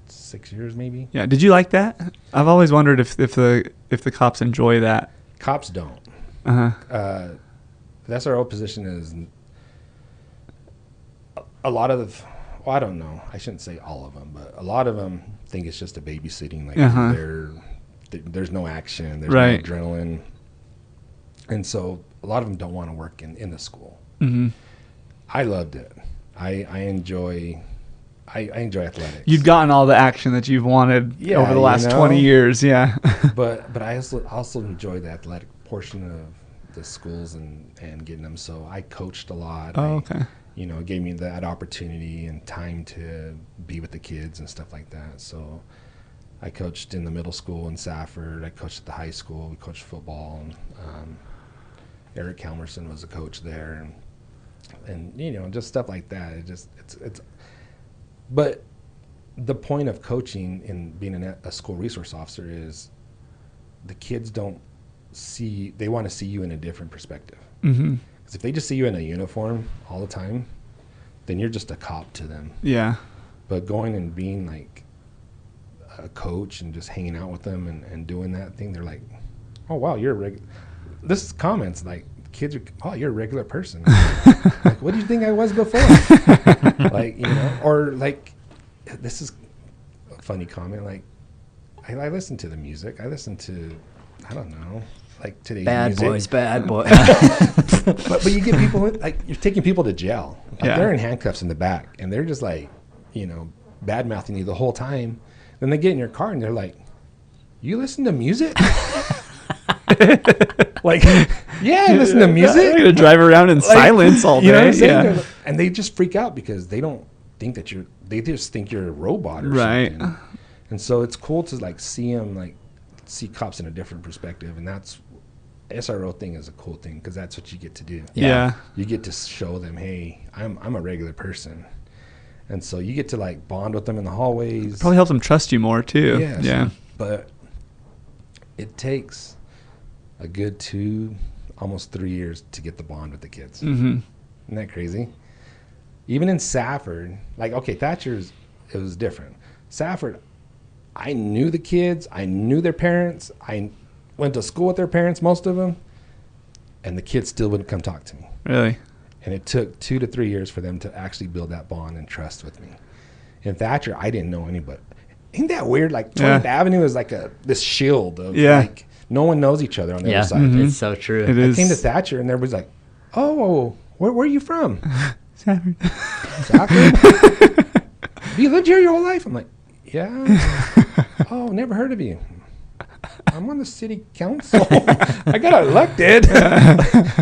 C: 6 years, maybe.
A: Yeah. Did you like that? I've always wondered if the cops enjoy that.
C: Cops don't. The SRO position is a lot of. Well, I don't know. I shouldn't say all of them, but a lot of them think it's just a babysitting. Like there's no action, there's no adrenaline, and so a lot of them don't want to work in the school. I loved it. I enjoy athletics.
A: You've gotten all the action that you've wanted over the last 20 years, yeah.
C: but I also enjoy the athletic portion of the schools and getting them. So I coached a lot.
A: Oh, okay.
C: It gave me that opportunity and time to be with the kids and stuff like that. So I coached in the middle school in Safford. I coached at the high school. We coached football. Eric Helmerson was a coach there, and just stuff like that. It's. But the point of coaching and being a school resource officer is the kids don't see. They want to see you in a different perspective. Because if they just see you in a uniform all the time, then you're just a cop to them. Yeah. But going and being like a coach and just hanging out with them and doing that thing, they're like, oh, wow, you're a regular. This is comments like, kids are, oh, you're a regular person. Like, what do you think I was before? Like, or like, this is a funny comment. Like, I listen to the music. I listen to, I don't know, like today's music.
B: Bad boys.
C: But you get people, like, you're taking people to jail. Like, they're in handcuffs in the back, and they're just like, bad mouthing you the whole time. Then they get in your car and they're like, "You listen to music?" Like, yeah, I listen to music.
A: They're gonna drive around in silence all day.
C: You know what I'm saying? And they just freak out because they don't think that they just think you're a robot or something. And so it's cool to like see cops in a different perspective, and that's SRO thing is a cool thing because that's what you get to do.
A: Yeah.
C: You get to show them, hey, I'm a regular person. And so you get to like bond with them in the hallways.
A: Probably helps them trust you more too.
C: Yes.
A: Yeah.
C: But it takes a good 2, almost 3 years to get the bond with the kids.
A: Mm-hmm.
C: Isn't that crazy? Even in Safford, like, okay, Thatcher's, it was different. Safford, I knew the kids. I knew their parents. I went to school with their parents, most of them. And the kids still wouldn't come talk to me.
A: Really?
C: And it took 2 to 3 years for them to actually build that bond and trust with me. In Thatcher, I didn't know anybody. Isn't that weird? Like 20th Avenue is like this shield of like no one knows each other on the other side.
B: Mm-hmm. It's so true.
C: I came to Thatcher and everybody's like, "Oh, where are you from?"
A: Safford.
C: Safford? You lived here your whole life? I'm like, "Yeah." "Oh, never heard of you." "I'm on the city council." I got elected.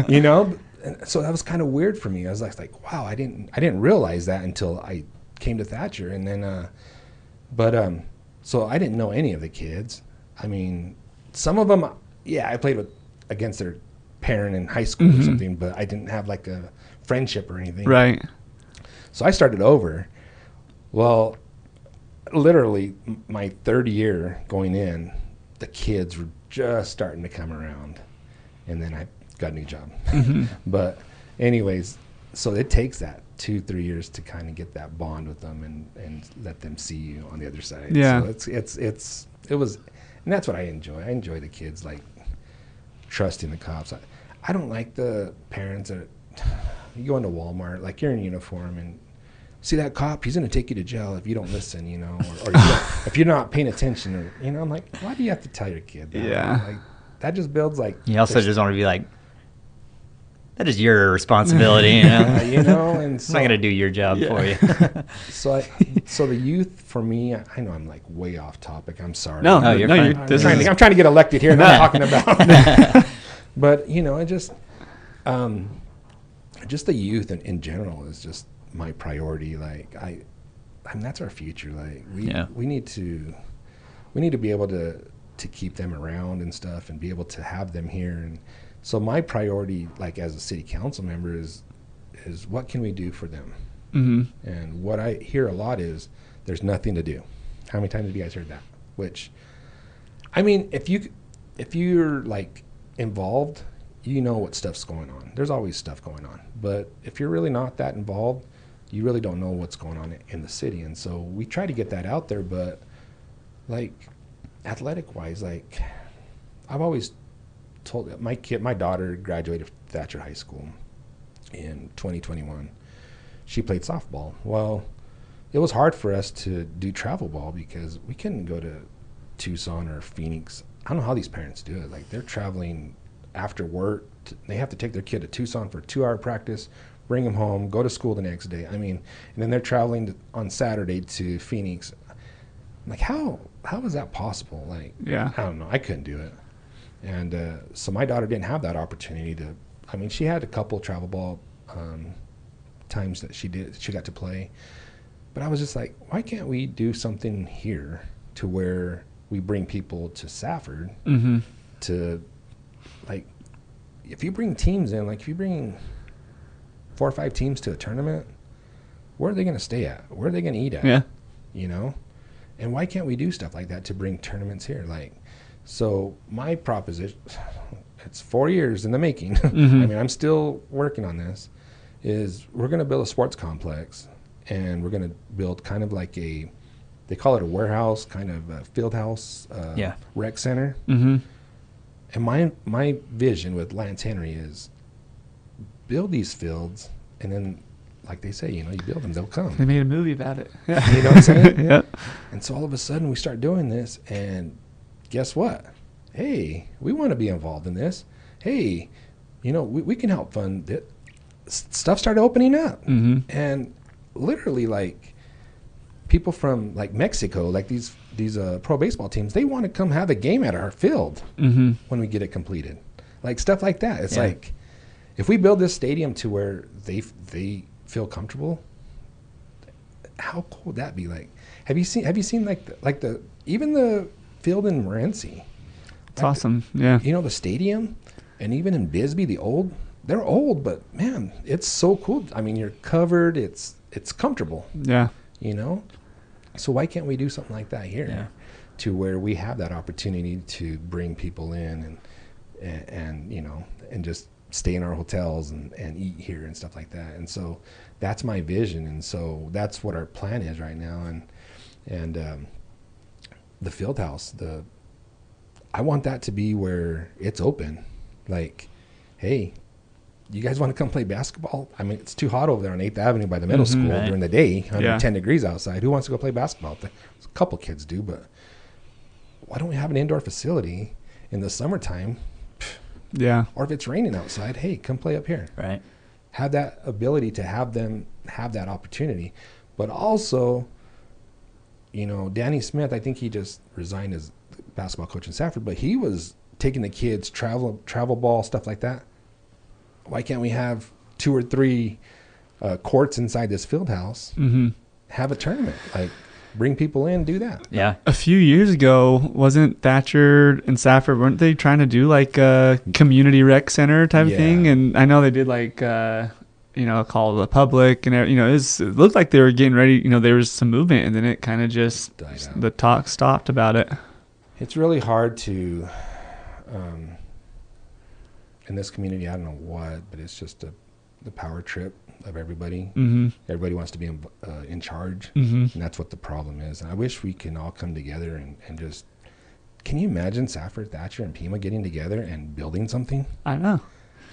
C: You know? And so that was kind of weird for me. I was like, wow, I didn't realize that until I came to Thatcher. And then so I didn't know any of the kids. I mean, some of them, I played against their parent in high school or something, but I didn't have like a friendship or anything.
A: Right.
C: So I started over. Well, literally my third year going in, the kids were just starting to come around. And then I got a new job. But anyways, so it takes that 2-3 years to kind of get that bond with them and let them see you on the other side.
A: Yeah.
C: So it was, and that's what I enjoy. I enjoy the kids like trusting the cops. I don't like the parents that you go into Walmart, like you're in uniform and see that cop, he's going to take you to jail if you don't listen, you know, or if you're not paying attention, or, you know, I'm like, why do you have to tell your kid that?
A: Yeah.
C: Like, that just builds like.
B: You also just want to be like, that is your responsibility, you know.
C: You know, and so,
B: I'm not going to do your job for you.
C: So the youth for me, I know I'm like way off topic. I'm sorry.
A: No,
B: you're fine.
C: I'm trying to get elected here. Not talking about. But you know, just the youth in general is just my priority. Like I mean, that's our future. Like we need to be able to keep them around and stuff and be able to have them here. And so my priority, like as a city council member, is what can we do for them? Mm-hmm. And what I hear a lot is there's nothing to do. How many times have you guys heard that? Which, I mean, if you're like involved, you know what stuff's going on. There's always stuff going on. But if you're really not that involved, you really don't know what's going on in the city. And so we try to get that out there. But like athletic wise, like I've always told my daughter graduated from Thatcher High School in 2021. She played softball. Well, it was hard for us to do travel ball because we couldn't go to Tucson or Phoenix. I don't know how these parents do it. Like they're traveling after work. They have to take their kid to Tucson for a 2-hour practice, bring them home, go to school the next day. I mean, and then they're traveling on Saturday to Phoenix. I'm like, how is that possible? Like, I don't know. I couldn't do it. And so my daughter didn't have that opportunity to. I mean, she had a couple travel ball times that she got to play, but I was just like, why can't we do something here to where we bring people to Safford to, like, if you bring teams in, like if you bring 4 or 5 teams to a tournament, where are they going to stay at? Where are they going to eat at? Yeah, you know. And why can't we do stuff like that to bring tournaments here? Like, so my proposition, it's 4 years in the making. I mean, I'm still working on this, is we're going to build a sports complex, and we're going to build kind of like they call it a warehouse, kind of a field house, rec center. And my vision with Lance Henry is build these fields, and then, like they say, you know, you build them, they'll come.
A: They made a movie about it.
C: You know what I'm saying? Yeah. And so all of a sudden we start doing this, and guess what? Hey, we want to be involved in this. Hey, you know, we can help fund it. Stuff started opening up. And literally, like, people from like Mexico, like these pro baseball teams, they want to come have a game at our field when we get it completed. Like stuff like that. It's like, if we build this stadium to where they feel comfortable, how cool would that be? Like, have you seen like the even the field in Morenci?
A: It's awesome. Yeah.
C: You know, the stadium, and even in Bisbee, they're old, but man, it's so cool. I mean, you're covered. It's comfortable.
A: Yeah.
C: You know, so why can't we do something like that here?
B: Yeah.
C: To where we have that opportunity to bring people in and you know, and just stay in our hotels and eat here and stuff like that. And so that's my vision. And so that's what our plan is right now. And the field house, I want that to be where it's open. Like, hey, you guys want to come play basketball? I mean, it's too hot over there on 8th Avenue by the middle school during the day, 110 degrees outside. Who wants to go play basketball? A couple kids do, but why don't we have an indoor facility in the summertime?
A: Yeah.
C: Or if it's raining outside, hey, come play up here.
B: Right.
C: Have that ability to have them have that opportunity. But also, you know, Danny Smith, I think he just resigned as basketball coach in Safford, but he was taking the kids travel ball, stuff like that. Why can't we have 2 or 3 courts inside this field house? Have a tournament, like bring people in, do that.
B: Yeah.
A: A few years ago, wasn't Thatcher and Safford, weren't they trying to do like a community rec center type of thing? And I know they did like, you know, a call to the public and, you know, it looked like they were getting ready, you know, there was some movement and then it kind of just, the talk stopped about it.
C: It's really hard to, in this community, I don't know what, but it's just the power trip of everybody. Everybody wants to be in charge, and that's what the problem is. And I wish we can all come together and just, can you imagine Safford, Thatcher, and Pima getting together and building something?
A: I know.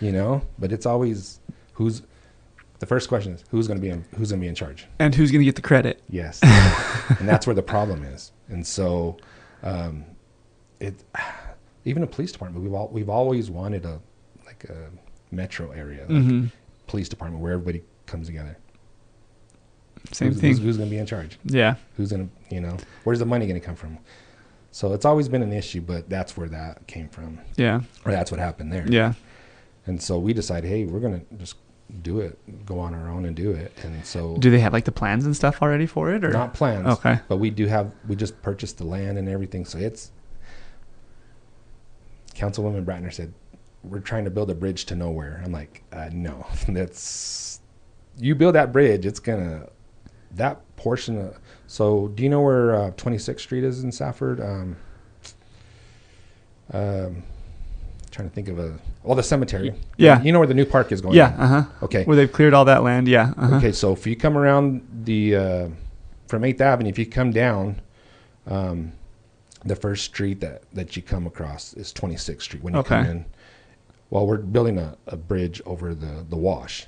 C: You know, but it's always the first question is who's going to be in charge,
A: and who's going to get the credit.
C: Yes. And that's where the problem is. And so even a police department, we've always wanted a metro area, like police department where everybody comes together.
A: Same thing.
C: Who's going to be in charge?
A: Yeah.
C: Who's going to, you know, where's the money going to come from? So it's always been an issue, but that's where that came from.
A: Yeah.
C: Or that's what happened there.
A: Yeah.
C: And so we decided, hey, we're going to just do it, go on our own and do it. And so,
A: do they have like the plans and stuff already for it, or
C: not plans?
A: Okay.
C: But we just purchased the land and everything. So it's, Councilwoman Bratner said, we're trying to build a bridge to nowhere. I'm like, no, you build that bridge, it's that portion so do you know where 26th Street is in Safford? Trying to think of the cemetery.
A: Yeah.
C: You know where the new park is going?
A: Yeah.
C: Okay.
A: Where they've cleared all that land. Yeah.
C: Okay. So if you come around from 8th Avenue, if you come down, the first street that you come across is 26th Street when you come in. Well, we're building a bridge over the wash.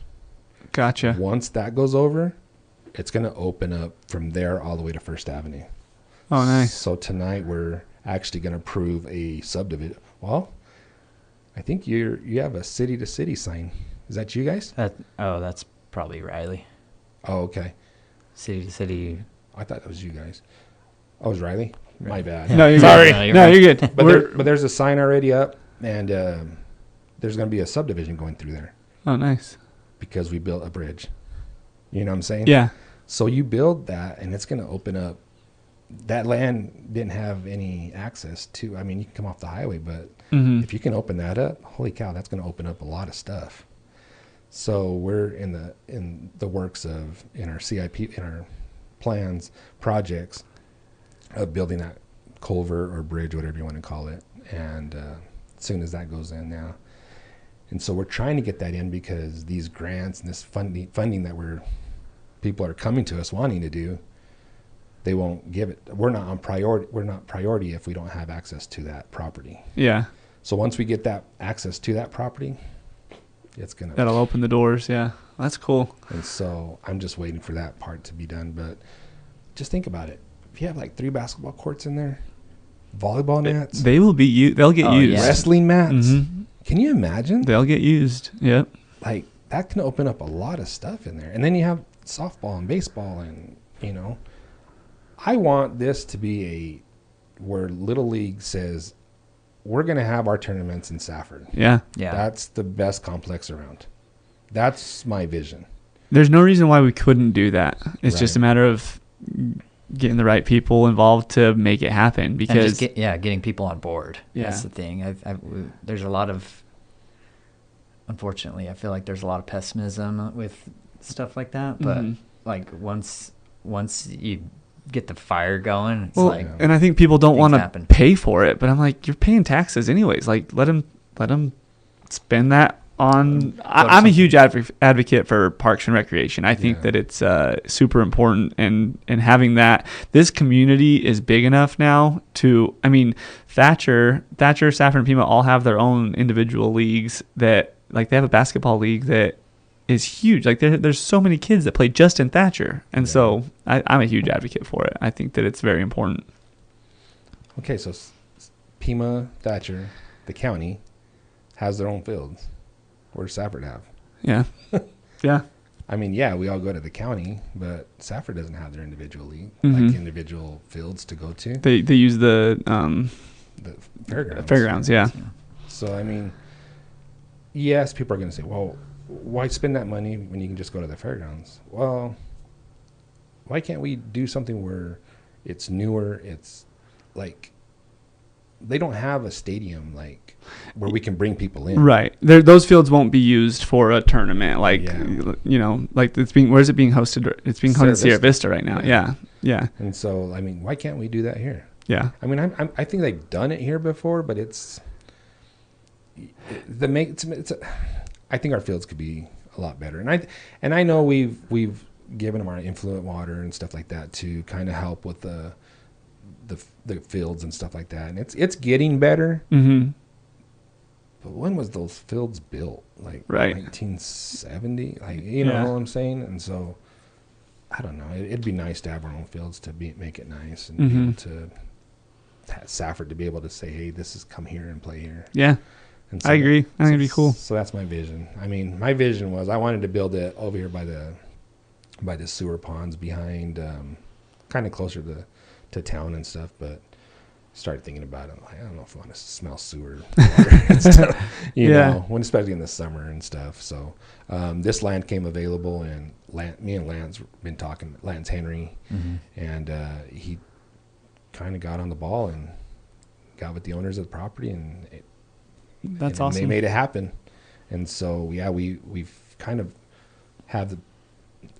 A: Gotcha.
C: Once that goes over, it's going to open up from there all the way to First Avenue.
A: Oh, nice.
C: So tonight we're actually going to approve a subdivision. Well, I think you have a city to city sign. Is that you guys?
B: That's probably Riley.
C: Oh, okay.
B: City to city.
C: I thought that was you guys. Oh, it was Riley? My bad.
A: No, you're
B: Sorry.
A: good. No, you're good.
C: But there's a sign already up, and there's going to be a subdivision going through there
A: Oh, nice.
C: because we built a bridge. You know what I'm saying?
A: Yeah.
C: So you build that, and it's going to open up. That land didn't have any access to. I mean, you can come off the highway, but if you can open that up, holy cow, that's going to open up a lot of stuff. So we're in the works of in our CIP, in our plans, projects of building that culvert or bridge, whatever you want to call it, and as soon as that goes in now. And so we're trying to get that in because these grants and this funding that people are coming to us wanting to do, they won't give it. We're not priority if we don't have access to that property.
A: Yeah.
C: So once we get that access to that property,
A: that'll open the doors. Yeah. That's cool.
C: And so I'm just waiting for that part to be done. But just think about it. If you have like 3 basketball courts in there, volleyball nets,
A: they'll get used.
B: Yeah.
C: wrestling mats. Can you imagine?
A: They'll get used. Yep.
C: Like that can open up a lot of stuff in there. And then you have softball and baseball and, you know, I want this to be where Little League says we're going to have our tournaments in Safford.
A: Yeah.
B: Yeah.
C: That's the best complex around. That's my vision.
A: There's no reason why we couldn't do that. It's just a
C: Right.
A: matter of getting the right people involved to make it happen. Because
B: getting people on board.
A: Yeah.
B: That's the thing. There's a lot of, unfortunately, I feel like there's a lot of pessimism with stuff like that. But like once you get the fire going, it's like,
A: and I think people don't
B: things
A: want to
B: happen.
A: pay for it, but I'm like, you're paying taxes anyways. Like, let them spend that on. I'm a huge advocate for parks and recreation. I think that it's super important, and having that. This community is big enough now to. I mean, Thatcher, Safford, and Pima all have their own individual leagues that, like, they have a basketball league that is huge. Like, there's so many kids that play just in Thatcher, and so I'm a huge advocate for it. I think that it's very important.
C: Okay, so Pima, Thatcher, the county has their own fields. Where does Safford have?
A: Yeah, yeah.
C: I mean, we all go to the county, but Safford doesn't have their individual league,
A: Mm-hmm.
C: like individual fields to go to.
A: They use the
C: Fairgrounds.
A: fairgrounds. Yeah.
C: So, I mean, yes, people are going to say, well, why spend that money when you can just go to the fairgrounds? Well, why can't we do something where it's newer? It's like they don't have a stadium like where we can bring people in.
A: Right. Those fields won't be used for a tournament. Like, like it's being, where is it being hosted? It's being hosted in Sierra Vista right now. Yeah. Yeah.
C: And so, I mean, why can't we do that here?
A: Yeah.
C: I mean, I think they've done it here before, but I think our fields could be a lot better. And I know we've given them our influent water and stuff like that to kind of help with the fields and stuff like that. And it's getting better.
A: Mm-hmm.
C: But when was those fields built? Like
A: Right.
C: 1970? Like, you know what I'm saying? And so I don't know. It'd be nice to have our own fields to make it nice and be able to have Safford to be able to say, hey, this is come here and play here.
A: Yeah.
C: And so
A: I agree. I think it'd be cool.
C: So that's my vision. I mean, my vision was I wanted to build it over here by the sewer ponds behind, kind of closer to town and stuff. But started thinking about it. Like, I don't know if I want to smell sewer water and stuff, you know, especially in the summer and stuff. So this land came available, and me and Lance been talking. Lance Henry, and he kind of got on the ball and got with the owners of the property, and
A: That's
C: and
A: awesome.
C: They made it happen. And so, we've kind of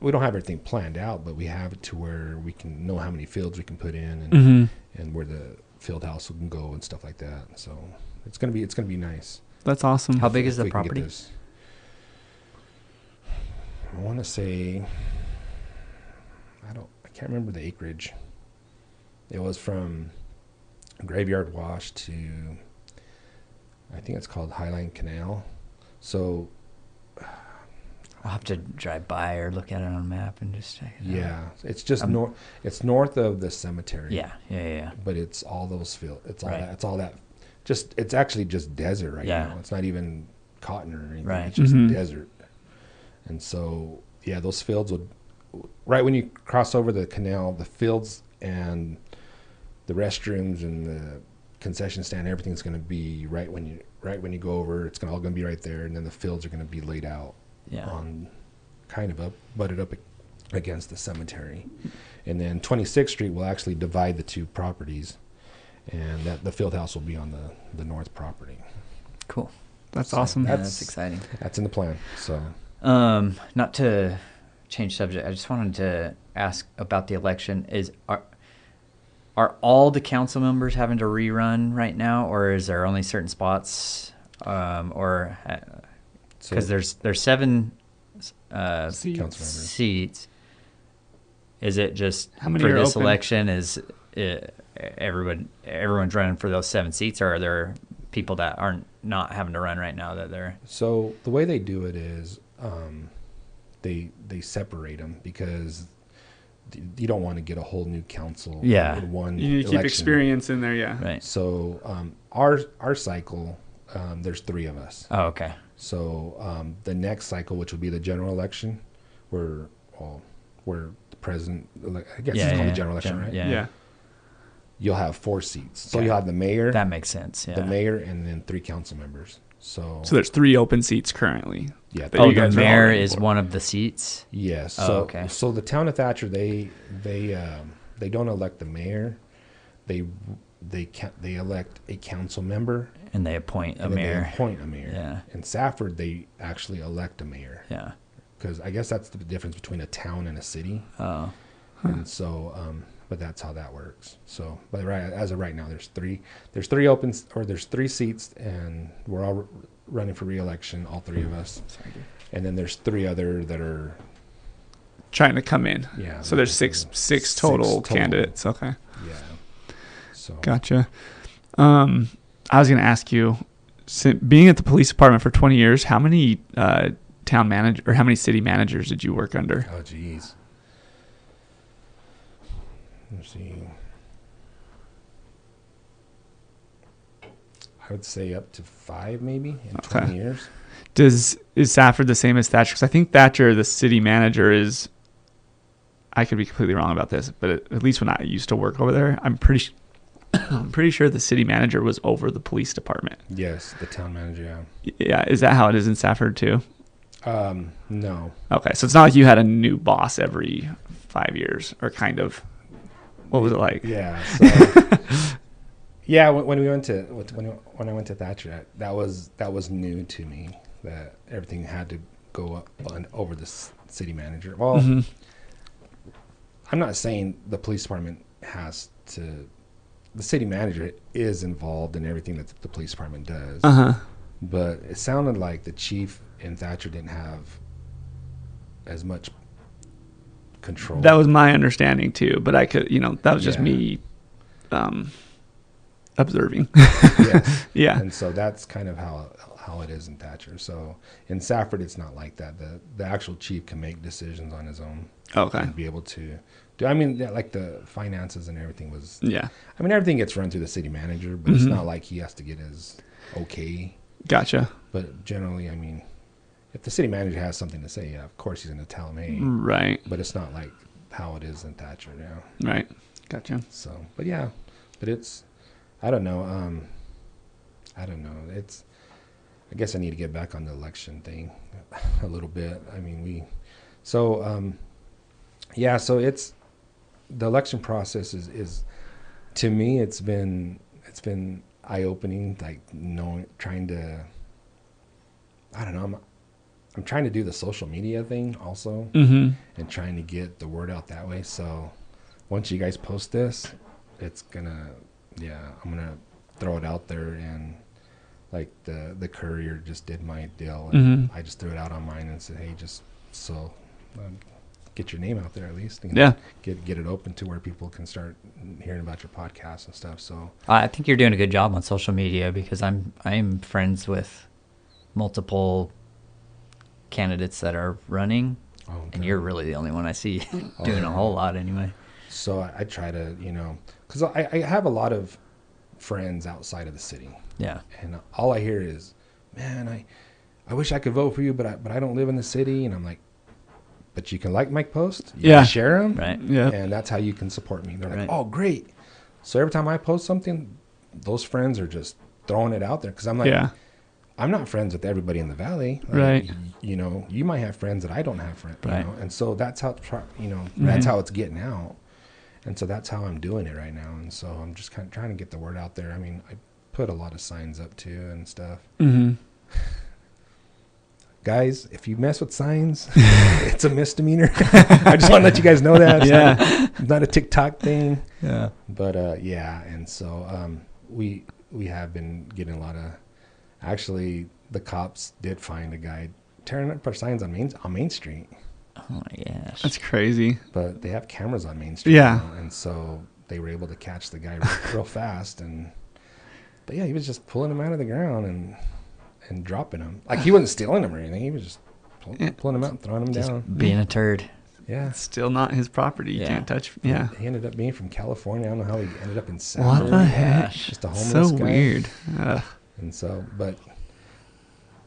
C: we don't have everything planned out, but we have it to where we can know how many fields we can put in and where the field house can go and stuff like that. So it's gonna be nice.
A: That's awesome.
B: How big is
C: If
B: the
C: we can get
B: property?
C: this. I want to say, I can't remember the acreage. It was from Graveyard Wash to, I think it's called Highline Canal. So
B: I'll have to drive by or look at it on a map and just check it out.
C: yeah, it's just north. It's north of the cemetery.
B: Yeah.
C: But it's all those fields. It's all
B: Right.
C: that. It's all that. It's actually just desert right
B: Yeah.
C: now. It's not even cotton or anything.
B: Right.
C: It's just desert. And so, those fields would, right when you cross over the canal, the fields and the restrooms and the concession stand, everything's going to be right when you go over. It's all going to be right there, and then the fields are going to be laid out on kind of butted up against the cemetery. And then 26th Street will actually divide the two properties, and that the field house will be on the north property.
B: Cool.
A: That's awesome.
B: Yeah, that's exciting.
C: That's in the plan. So
B: Not to change subject, I just wanted to ask about the election. Are all the council members having to rerun right now, or is there only certain spots, or because there's 7 seats? Is it just
A: How many
B: for
A: are
B: this
A: open?
B: election? Is everyone's running for those 7 seats, or are there people that aren't not having to run right now that they're?
C: So the way they do it is they separate them because you don't want to get a whole new council in one
A: You need to keep
C: election.
A: experience in there. Yeah.
B: Right.
C: So our cycle, there's 3 of us.
B: Oh, okay.
C: So the next cycle, which will be the general election, where the president, I guess
B: Yeah,
C: it's called
B: yeah,
C: the general election,
B: gen-
C: right?
B: yeah.
A: Yeah.
C: You'll have 4 seats. So
B: Okay.
C: you'll have the mayor,
B: That makes sense. Yeah.
C: the mayor, and then 3 council members. So
A: So there's 3 open seats currently.
C: yeah.
A: that
B: Oh,
A: you
B: the
A: guys are all
B: mayor
A: running
B: is
A: for.
B: one of the seats.
C: Yes.
B: Oh,
C: So
B: okay.
C: so the town of Thatcher, they don't elect the mayor. They elect a council member
B: And they appoint a
C: and then
B: mayor.
C: they appoint a mayor.
B: Yeah.
C: In Safford, they actually elect a mayor
B: Yeah.
C: because I guess that's the difference between a town and a city.
B: Oh.
C: And so, but that's how that works. So, but as of right now, there's three there's 3 seats, and we're all running for re-election, all 3 of us. And then there's 3 other that are
A: Trying to come in.
C: yeah.
A: So there's six total candidates. Okay.
C: Yeah. So
A: Gotcha. I was going to ask you, being at the police department for 20 years, how many how many city managers did you work under?
C: oh geez. Let's see. I would say up to 5 maybe in 20 years.
A: Is Safford the same as Thatcher? Because I think Thatcher, the city manager, is. I could be completely wrong about this, but at least when I used to work over there, I'm pretty sure the city manager was over the police department.
C: Yes, the town manager.
A: Yeah, is that how it is in Safford too?
C: No.
A: Okay, so it's not like you had a new boss every 5 years, or kind of. What was it like?
C: Yeah. So, yeah. When I went to Thatcher, that was new to me, that everything had to go up over the city manager. Well,
A: Mm-hmm.
C: I'm not saying the police department has to. The city manager is involved in everything that the police department does.
A: Uh-huh.
C: But it sounded like the chief in Thatcher didn't have as much control.
A: That was my understanding too, but I could, that was just
C: Yeah.
A: me observing.
C: Yes.
A: Yeah.
C: And so that's kind of how it is in Thatcher. So in Safford, it's not like that. The actual chief can make decisions on his own.
A: Okay.
C: And be able to do. I mean, like the finances and everything was.
A: Yeah.
C: I mean, everything gets run through the city manager, but it's not like he has to get his okay.
A: Gotcha.
C: But generally, I mean, if the city manager has something to say, yeah, of course he's going to tell him, hey.
A: Right.
C: But it's not like how it is in Thatcher now.
A: Right. Gotcha.
C: So, but yeah, but it's, I don't know. It's, I guess I need to get back on the election thing a little bit. I mean, yeah, so it's, the election process is to me, it's been eye-opening, like trying to, I don't know, I'm trying to do the social media thing also, and trying to get the word out that way. So once you guys post this, it's gonna, I'm gonna throw it out there, and like the Courier just did my deal, and I just threw it out on mine and said, hey, just so get your name out there at least.
A: Yeah.
C: Get it open to where people can start hearing about your podcast and stuff. So
B: I think you're doing a good job on social media, because I'm friends with multiple candidates that are running, and you're really the only one I see doing a whole lot anyway.
C: So I try to, because I have a lot of friends outside of the city.
B: Yeah.
C: And all I hear is, man, I wish I could vote for you, but I don't live in the city. And I'm like, but you can like my post, you can share them,
B: Right.
A: Yeah.
C: and that's how you can support me. They're like,
B: Right.
C: oh, great. So every time I post something, those friends are just throwing it out there, because I'm like, I'm not friends with everybody in the valley. Like,
A: Right.
C: You might have friends that I don't have friends.
B: Right.
C: And so that's how that's how it's getting out. And so that's how I'm doing it right now. And so I'm just kind of trying to get the word out there. I mean, I put a lot of signs up too and stuff. Guys, if you mess with signs, it's a misdemeanor. I just want to let you guys know that. It's not a TikTok thing.
B: Yeah.
C: But and so we have been getting a lot of. Actually, the cops did find a guy tearing up our signs on Main Street.
B: Oh my gosh.
A: That's crazy.
C: But they have cameras on Main Street.
A: Yeah.
C: Now, and so they were able to catch the guy real fast. But yeah, he was just pulling them out of the ground and dropping them. Like, he wasn't stealing them or anything. He was just pulling them out and throwing them down.
B: Being a turd.
C: Yeah.
A: It's still not his property. You can't touch. Yeah.
C: He ended up being from California. I don't know how he ended up in Safford.
A: What the heck?
C: Just a homeless
A: So
C: guy.
A: weird.
C: And so, but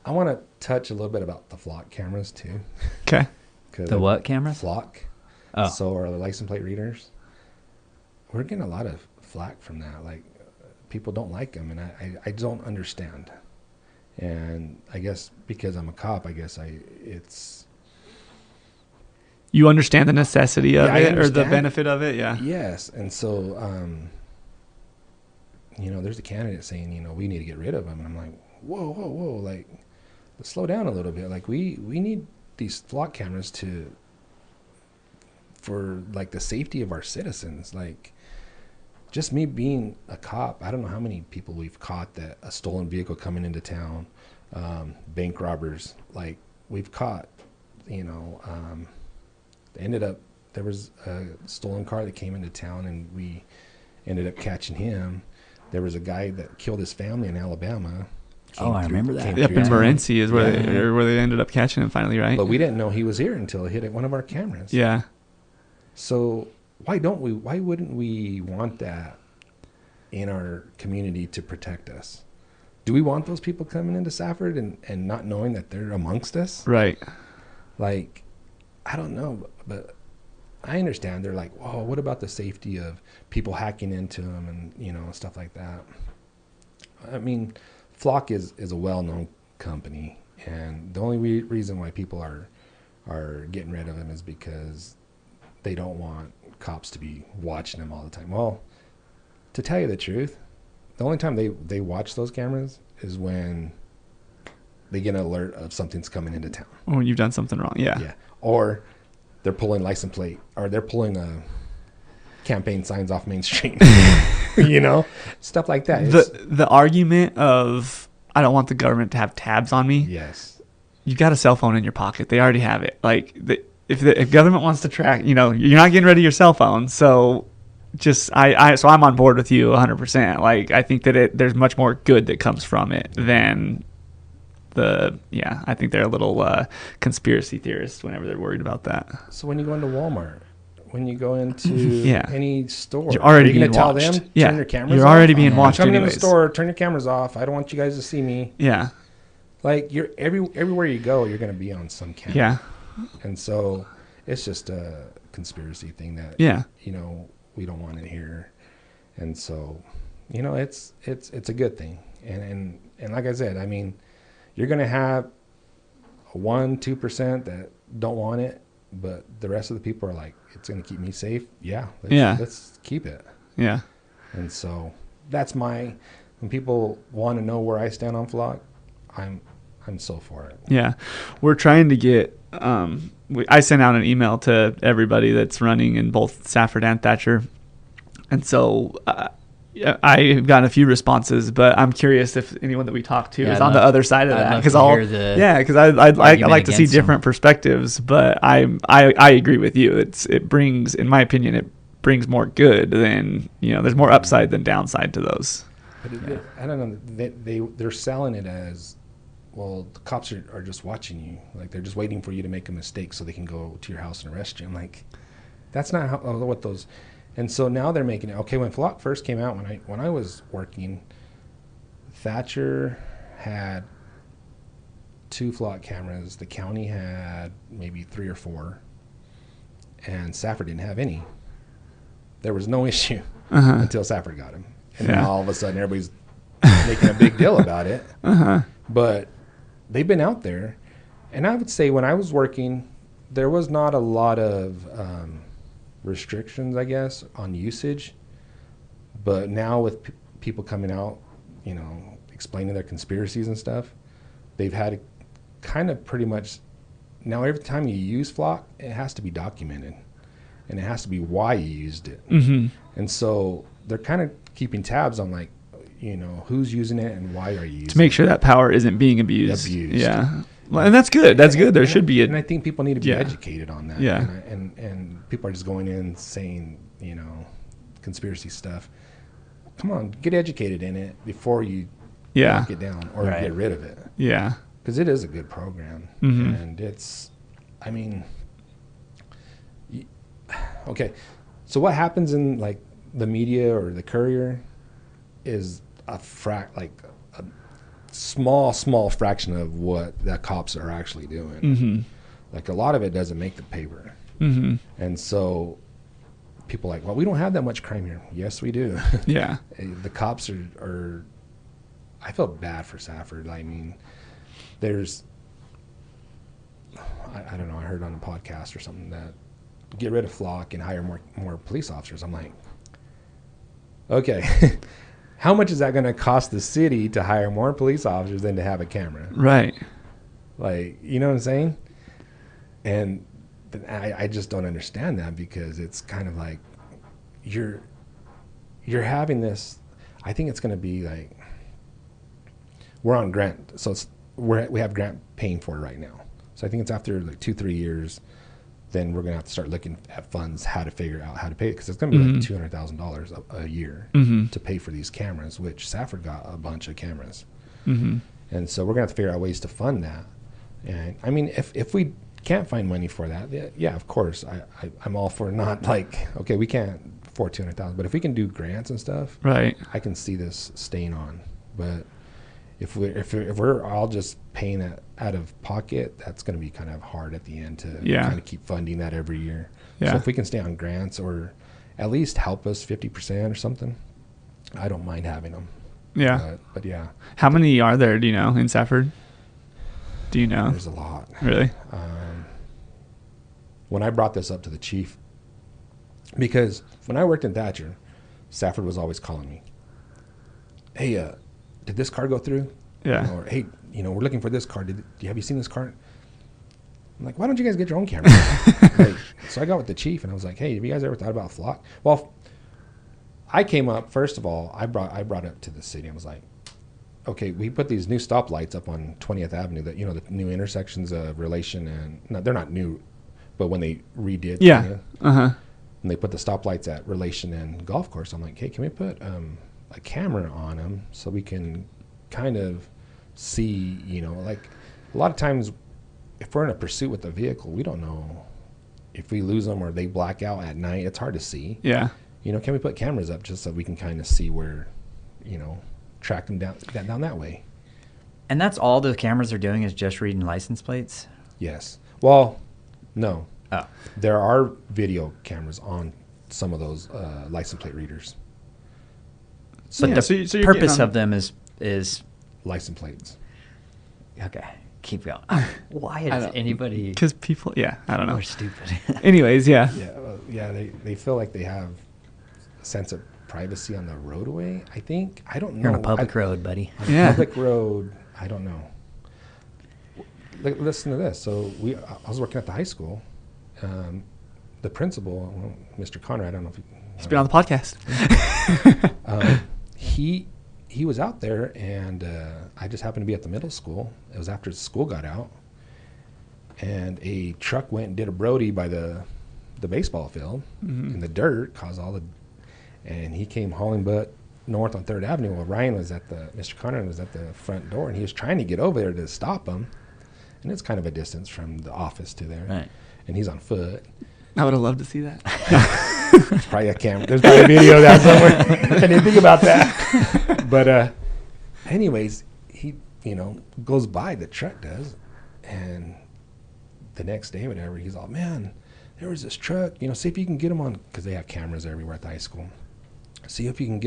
C: I want to touch a little bit about the flock cameras too.
A: Okay.
B: The what cameras?
C: Flock.
B: Oh.
C: So our license plate readers, we're getting a lot of flack from that. Like, people don't like them, and I don't understand. And I guess because I'm a cop,
A: You understand the necessity of
C: Yeah, I
A: it or the
C: understand.
A: benefit of it, yeah.
C: Yes. And so, there's a candidate saying, we need to get rid of them. And I'm like, whoa. Like, let's slow down a little bit. Like, we need these flock cameras for like the safety of our citizens. Like, just me being a cop, I don't know how many people we've caught that a stolen vehicle coming into town, bank robbers, like we've caught, there was a stolen car that came into town and we ended up catching him. There was a guy that killed his family in Alabama.
B: I remember that.
A: Up in Morenci is where
C: Yeah.
A: where they ended up catching him finally, right?
C: But we didn't know he was here until it hit one of our cameras.
A: Yeah.
C: So why wouldn't we want that in our community to protect us? Do we want those people coming into Safford and not knowing that they're amongst us?
A: Right.
C: Like, I don't know, but I understand. They're like, whoa, what about the safety of people hacking into them and, stuff like that? I mean, Flock is a well-known company, and the only reason why people are getting rid of them is because they don't want cops to be watching them all the time. Well, to tell you the truth, the only time they watch those cameras is when they get an alert of something's coming into town.
A: Oh, you've done something wrong. Yeah.
C: Yeah. Or they're pulling license plate, or they're pulling campaign signs off Main Street. Stuff like that.
A: The argument of I don't want the government to have tabs on me.
C: Yes.
A: You got a cell phone in your pocket. They already have it. Like if government wants to track, you're not getting rid of your cell phone. So so I'm on board with you 100%. Like, I think that there's much more good that comes from it than I think they're a little conspiracy theorists whenever they're worried about that.
C: So when you go into Walmart, when you go into any store,
A: you're already
C: being
A: being
C: tell
A: watched.
C: them, turn your cameras
A: You're
C: off?
A: already being watched
C: Coming in
A: anyways.
C: the store, turn your cameras off. I don't want you guys to see me.
A: Yeah.
C: Like, you're everywhere you go, you're going to be on some camera.
A: Yeah.
C: And so it's just a conspiracy thing that we don't want it here. And so, it's a good thing. And like I said, I mean, you're going to have 1-2% that don't want it, but the rest of the people are like, it's going to keep me safe. Yeah. Let's keep it.
A: Yeah.
C: And so that's when people want to know where I stand on Flock, I'm so for it.
A: Yeah. We're trying to get, I sent out an email to everybody that's running in both Safford and Thatcher. And so I've gotten a few responses, but I'm curious if anyone that we talked to is on the other side of that. Because I like to see different perspectives, but I agree with you. It brings, in my opinion, it brings more good than, there's more upside than downside to those.
C: But I don't know. They're selling it as, well, the cops are just watching you. Like, they're just waiting for you to make a mistake so they can go to your house and arrest you. I'm like, that's not what those. And so now they're making it. Okay, when Flock first came out, when I was working, Thatcher had 2 Flock cameras. The county had maybe 3 or 4, and Safford didn't have any. There was no issue until Safford got him, and now all of a sudden everybody's making a big deal about it. But they've been out there, and I would say when I was working, there was not a lot of restrictions, I guess, on usage. But now with people coming out, explaining their conspiracies and stuff, they've had to kind of pretty much, now every time you use Flock, it has to be documented, and it has to be why you used it.
A: Mm-hmm.
C: And so they're kind of keeping tabs on, like, who's using it and why are you using it.
A: To make sure that power isn't being abused. Yeah. Well, and that's good. That's good. There should be
C: and I think people need to be educated on that.
A: Yeah.
C: And people are just going in saying, conspiracy stuff. Come on, get educated in it before you knock it down or get rid of it.
A: Yeah.
C: Because it is a good program.
A: Mm-hmm.
C: And it's, I mean, okay. So what happens in, like, the media or the Courier is a small fraction of what the cops are actually doing.
A: Mm-hmm.
C: Like, a lot of it doesn't make the paper.
A: Mm-hmm.
C: And so people are like, well, we don't have that much crime here. Yes, we do.
A: Yeah.
C: The cops are I felt bad for Safford. I mean, there's, I don't know, I heard on a podcast or something that get rid of flock and hire more police officers. I'm like, okay, how much is that going to cost the city to hire more police officers than to have a camera?
A: Right.
C: Like, you know what I'm saying? And I just don't understand that, because it's kind of like you're having this. I think it's going to be like, we're on grant, so we have grant paying for it right now. So I think it's after like 2-3 years, then we're gonna have to start looking at funds, how to figure out how to pay it, because it's gonna be like $200,000 a year to pay for these cameras, which Safford got a bunch of cameras, and so we're gonna have to figure out ways to fund that. And I mean, if we can't find money for that, yeah, of course, I'm all for not like, okay, we can't afford $200,000, but if we can do grants and stuff,
A: right,
C: I can see this staying on. But if we're all just paying it out of pocket, that's going to be kind of hard at the end to kind of keep funding that every year.
A: Yeah.
C: So if we can stay on grants, or at least help us 50% or something, I don't mind having them.
A: Yeah.
C: But yeah.
A: How many are there, do you know, in Safford? Do you know?
C: There's a lot.
A: Really?
C: When I brought this up to the chief, because when I worked in Thatcher, Safford was always calling me, hey, did this car go through?
A: Yeah.
C: Or, hey, we're looking for this car. Have you seen this car? I'm like, why don't you guys get your own camera? So I got with the chief and I was like, hey, have you guys ever thought about flock? Well, I came up, first of all, I brought it to the city. I was like, okay, we put these new stoplights up on 20th Avenue, that, the new intersections of Relation, and they're not new, but when they redid.
A: Yeah.
C: And they put the stoplights at Relation and Golf Course. I'm like, hey, can we put a camera on them so we can kind of see, like a lot of times if we're in a pursuit with a vehicle, we don't know if we lose them or they black out at night. It's hard to see.
A: Yeah.
C: Can we put cameras up just so we can kind of see where, track them down that way?
B: And that's all the cameras are doing, is just reading license plates?
C: Yes. Well, no.
B: Oh.
C: There are video cameras on some of those license plate readers.
B: But
A: Yeah,
B: the
A: so you're
B: purpose
A: getting
B: of them is
C: license plates.
B: okay. Keep going. Why does anybody?
A: Because people, I don't know.
B: Are stupid.
A: Anyways, yeah.
C: Yeah, they feel like they have a sense of privacy on the roadway. I think, I don't know.
B: You're on a public road, buddy.
C: On a public road, I don't know. Listen to this. So I was working at the high school. The principal, Mr. Conrad, I don't know if
A: He's been on the podcast.
C: He was out there, and I just happened to be at the middle school. It was after school got out, and a truck went and did a Brody by the baseball field in the dirt, and he came hauling butt north on 3rd Avenue. Well, Mr. Conrad was at the front door, and he was trying to get over there to stop him, and it's kind of a distance from the office to there,
B: Right.
C: and he's on foot.
A: I would have loved to see that.
C: There's probably a camera. There's probably a video of that somewhere. I didn't think about that. But anyways, he, goes by, the truck does. And the next day, whatever, he's all, man, there was this truck. See if you can get him on, because they have cameras everywhere at the high school. See if you can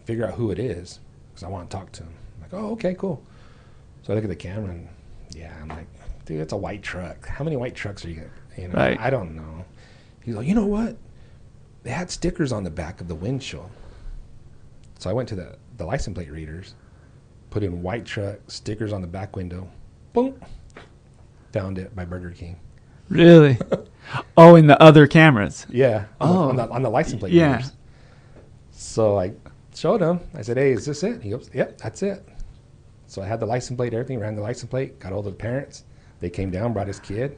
C: figure out who it is, because I want to talk to him. I'm like, oh, okay, cool. So I look at the camera, and I'm like, dude, it's a white truck. How many white trucks are you going to,
A: Right.
C: I don't know. He's like, you know what? They had stickers on the back of the windshield. So I went to the license plate readers, put in white truck, stickers on the back window. Boom. Found it by Burger King.
A: Really? Oh, in the other cameras.
C: Yeah. On the license plate readers. So I showed him. I said, hey, is this it? He goes, yep, that's it. So I had the license plate, everything, ran the license plate, got all the parents. They came down, brought his kid.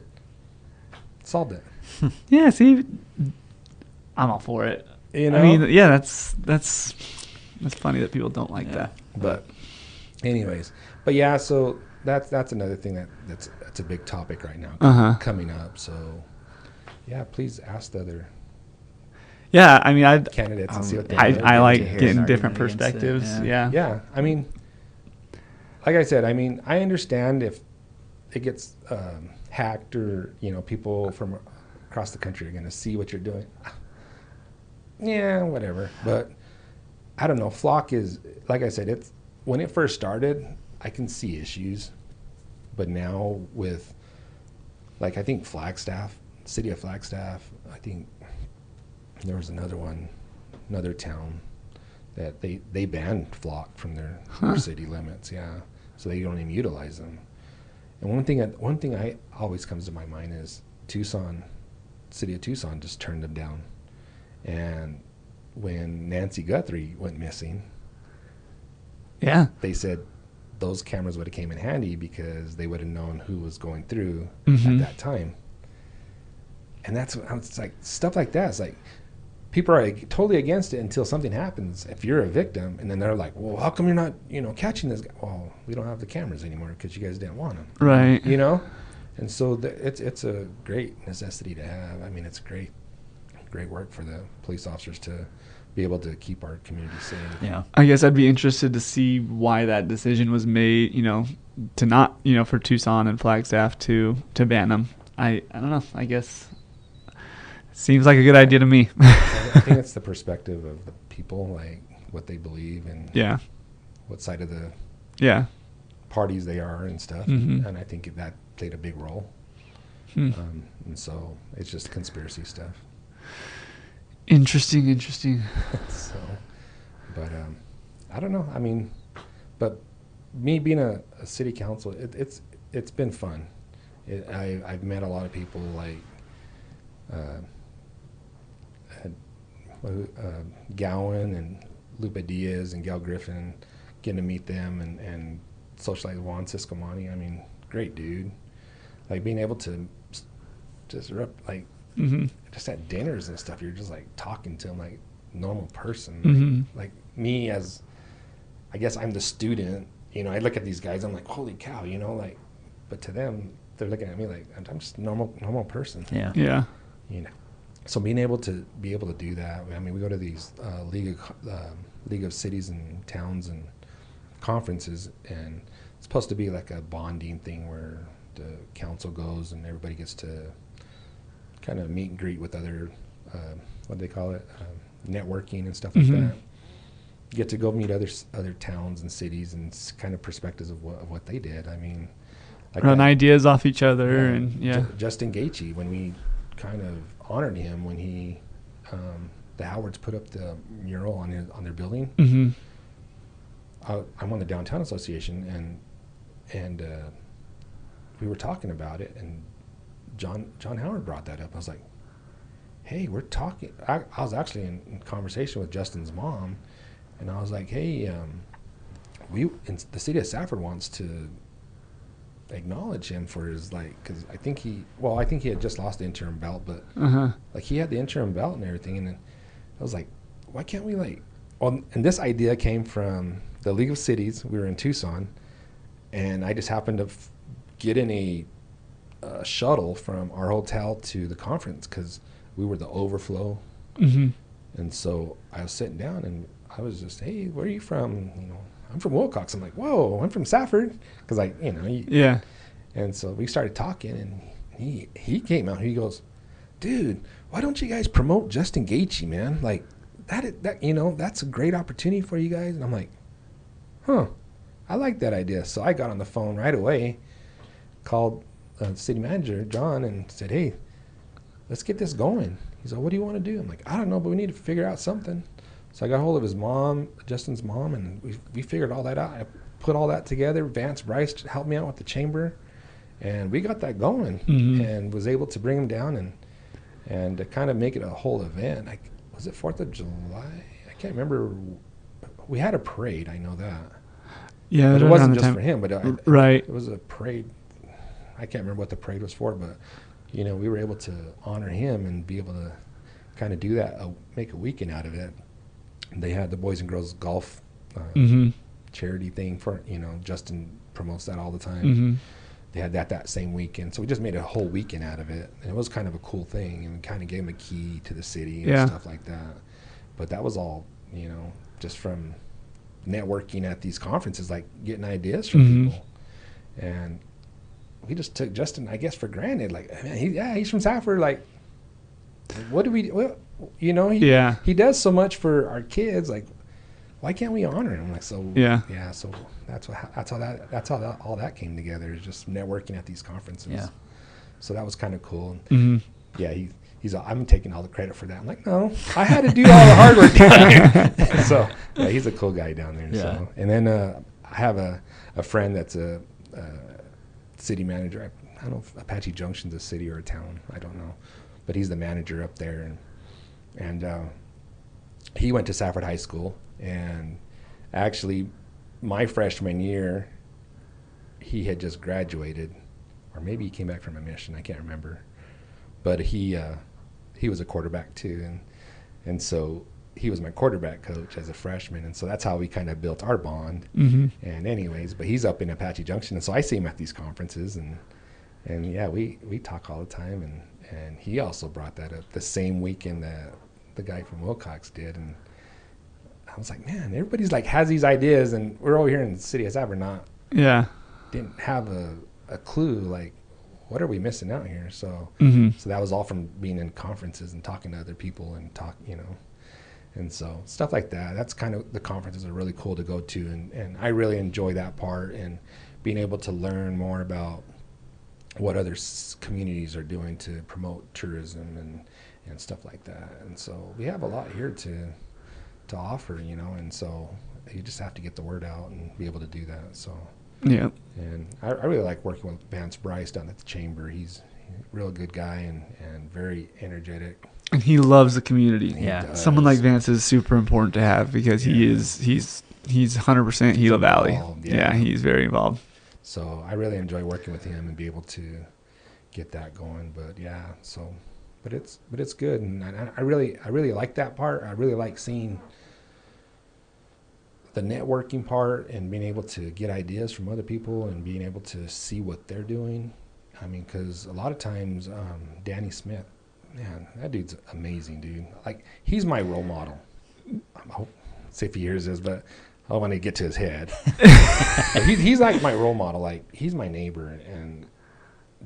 C: Solved it.
A: Yeah, see, I'm all for it. I mean, that's funny that people don't like that.
C: But anyways, so that's another thing that's a big topic right now coming up. So please ask the other candidates and see what they think.
A: I like getting different perspectives.
C: Yeah. I mean, like I said, I understand if it gets hacked, or people from across the country are going to see what you're doing. Yeah, whatever. But I don't know. Flock is, like I said, it's when it first started, I can see issues. But now with, like, I think Flagstaff, city of Flagstaff, I think there was another town that they banned flock from their city limits. Yeah. So they don't even utilize them. And one thing I always comes to my mind is Tucson, city of Tucson just turned them down. And when Nancy Guthrie went missing,
A: Yeah.
C: they said those cameras would have came in handy because they would have known who was going through
A: Mhm.
C: at that time. And it's like stuff like that. It's like people are like totally against it until something happens. If you're a victim, and then they're like, "Well, how come you're not, catching this guy?" Well, we don't have the cameras anymore because you guys didn't want them,
A: Right.
C: And so it's a great necessity to have. I mean, it's great work for the police officers to be able to keep our community safe.
B: Yeah.
A: I guess I'd be interested to see why that decision was made, to not, for Tucson and Flagstaff to ban them. I don't know. I guess it seems like a good idea to me.
C: I think it's the perspective of the people, like what they believe and
A: Yeah.
C: what side of the
A: Yeah.
C: parties they are and stuff.
A: Mhm.
C: And I think that played a big role.
A: Hmm.
C: And so it's just conspiracy stuff.
A: Interesting.
C: So, but I don't know. I mean, but me being a city council, it's been fun. I've met a lot of people like Gowan and Lupe Diaz and Gail Griffin, getting to meet them and socialize with Juan Ciscomani. I mean, great dude. Like being able to just
A: Mm-hmm.
C: just at dinners and stuff, you're just like talking to him like normal person.
A: Mhm.
C: Like me as, I guess I'm the student, I look at these guys, I'm like, holy cow, but to them, they're looking at me like I'm just a normal person.
B: Yeah.
A: Yeah.
C: So being able to do that, I mean, we go to these League of Cities and Towns and conferences, and it's supposed to be like a bonding thing where the council goes and everybody gets to kind of meet and greet with other, what do they call it, networking and stuff like
A: Mhm.
C: that. You get to go meet other towns and cities and kind of perspectives of what they did. I mean, like
A: Run ideas off each other and
C: Justin Gaethje, when we kind of honored him when he, the Howards put up the mural on their building.
A: Mm-hmm.
C: I'm on the Downtown Association, and we were talking about it, and John Howard brought that up. I was like, hey, we're talking. I was actually in conversation with Justin's mom, and I was like, hey, the city of Safford wants to acknowledge him for his, because I think he had just lost the interim belt, but like he had the interim belt and everything, and then I was like, why can't we and this idea came from the League of Cities. We were in Tucson, and I just happened to get in a shuttle from our hotel to the conference because we were the overflow.
A: Mm-hmm.
C: And so I was sitting down and I was just, hey, where are you from? I'm from Wilcox. I'm like, whoa, I'm from Safford. Because
A: yeah.
C: And so we started talking, and he came out. He goes, dude, why don't you guys promote Justin Gaethje, man? Like that that's a great opportunity for you guys. And I'm like, I like that idea. So I got on the phone right away, called city manager John, and said, hey, let's get this going. He's like, what do you want to do? I'm like, I don't know, but we need to figure out something. So I got a hold of his mom, Justin's mom, and we figured all that out. I put all that together. Vance Bryce helped me out with the chamber, and we got that going. And was able to bring him down and to kind of make it a whole event. Was it 4th of July? I can't remember. We had a parade, I know that.
A: Yeah,
C: but it wasn't just for him, but
A: right.
C: It was a parade. I can't remember what the parade was for, but we were able to honor him and be able to kind of do that, make a weekend out of it. And they had the Boys and Girls Golf charity thing for, Justin promotes that all the time.
A: Mm-hmm.
C: They had that same weekend, so we just made a whole weekend out of it, and it was kind of a cool thing, and kind of gave him a key to the city and stuff like that. But that was all, just from networking at these conferences, like getting ideas from people. And we just took Justin, I guess, for granted. Like, man, he's from Safford. Like, Like, what do we? Well, he does so much for our kids. Like, why can't we honor him? Like, so yeah. So that's how all that came together. Is just networking at these conferences.
B: Yeah.
C: So that was kind of cool.
A: Mm-hmm.
C: Yeah, he's. I'm taking all the credit for that. I'm like, no, I had to do all the hard work down here. So yeah, he's a cool guy down there.
B: Yeah.
C: So and then I have a friend that's a city manager. I don't know if Apache Junction's a city or a town. I don't know, but he's the manager up there, and he went to Safford High School, and actually, my freshman year, he had just graduated, or maybe he came back from a mission. I can't remember, but he was a quarterback too, and so he was my quarterback coach as a freshman, and so that's how we kind of built our bond.
A: Mm-hmm.
C: And anyways, but he's up in Apache Junction, and so I see him at these conferences, and yeah, we talk all the time, and he also brought that up the same weekend that the guy from Wilcox did, and I was like, man, everybody's like has these ideas, and we're over here in the city of Safford didn't have a clue, like, what are we missing out here? So so that was all from being in conferences and talking to other people and and so stuff like that. That's kind of, the conferences are really cool to go to, and I really enjoy that part, and being able to learn more about what other communities are doing to promote tourism and stuff like that. And so we have a lot here to offer, and so you just have to get the word out and be able to do that. So
A: yeah, and
C: I really like working with Vance Bryce down at the chamber. He's a real good guy and very energetic.
A: And he loves the community.
B: Yeah.
A: Someone like Vance is super important to have, because he's 100% Gila Valley. Yeah, he's very involved.
C: So I really enjoy working with him and be able to get that going. But yeah, so but it's good, and I really like that part. I really like seeing the networking part and being able to get ideas from other people and being able to see what they're doing. I mean, because a lot of times, Danny Smith, man, that dude's amazing, dude. Like, he's my role model. I hope, see if he hears this, but I don't want to get to his head. But he's like my role model. Like, he's my neighbor, and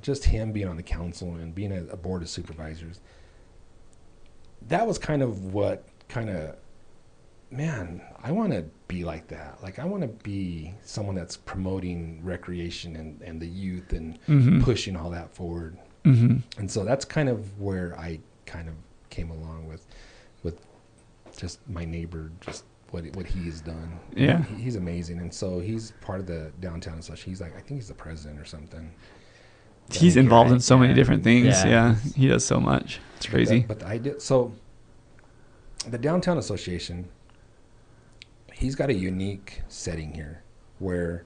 C: just him being on the council and being a board of supervisors, that was kind of what man, I want to be like that. Like, I want to be someone that's promoting recreation and the youth and pushing all that forward. And so that's kind of where I kind of came along with just my neighbor, just what he has done.
A: Yeah,
C: he's amazing, and so he's part of the downtown association. He's like, I think he's the president or something.
A: He's involved in so many different things. Yeah, he does so much. It's crazy.
C: But I did so. The downtown association, he's got a unique setting here where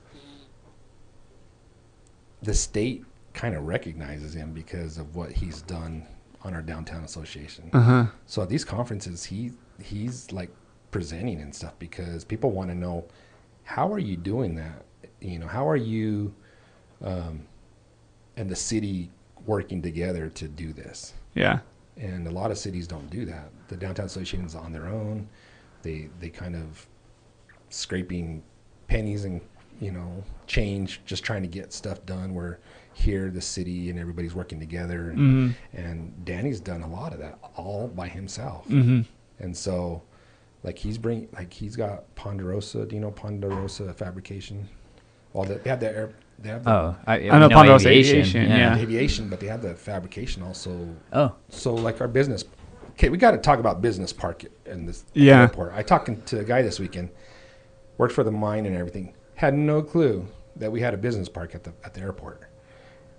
C: the state kind of recognizes him because of what he's done on our downtown association. So at these conferences, he's like presenting and stuff, because people want to know, how are you doing that? How are you and the city working together to do this? Yeah. And a lot of cities don't do that. The downtown association is on their own. They kind of scraping pennies and change, just trying to get stuff done, where here the city and everybody's working together, and Danny's done a lot of that all by himself. And so like he's got Ponderosa. Do you know Ponderosa Fabrication? Well, they have the
A: I know Ponderosa Aviation. Yeah,
C: aviation, but they have the fabrication also. So like our business. Okay, we got to talk about business park in this airport. I talked to a guy this weekend, worked for the mine and everything, had no clue that we had a business park at the airport.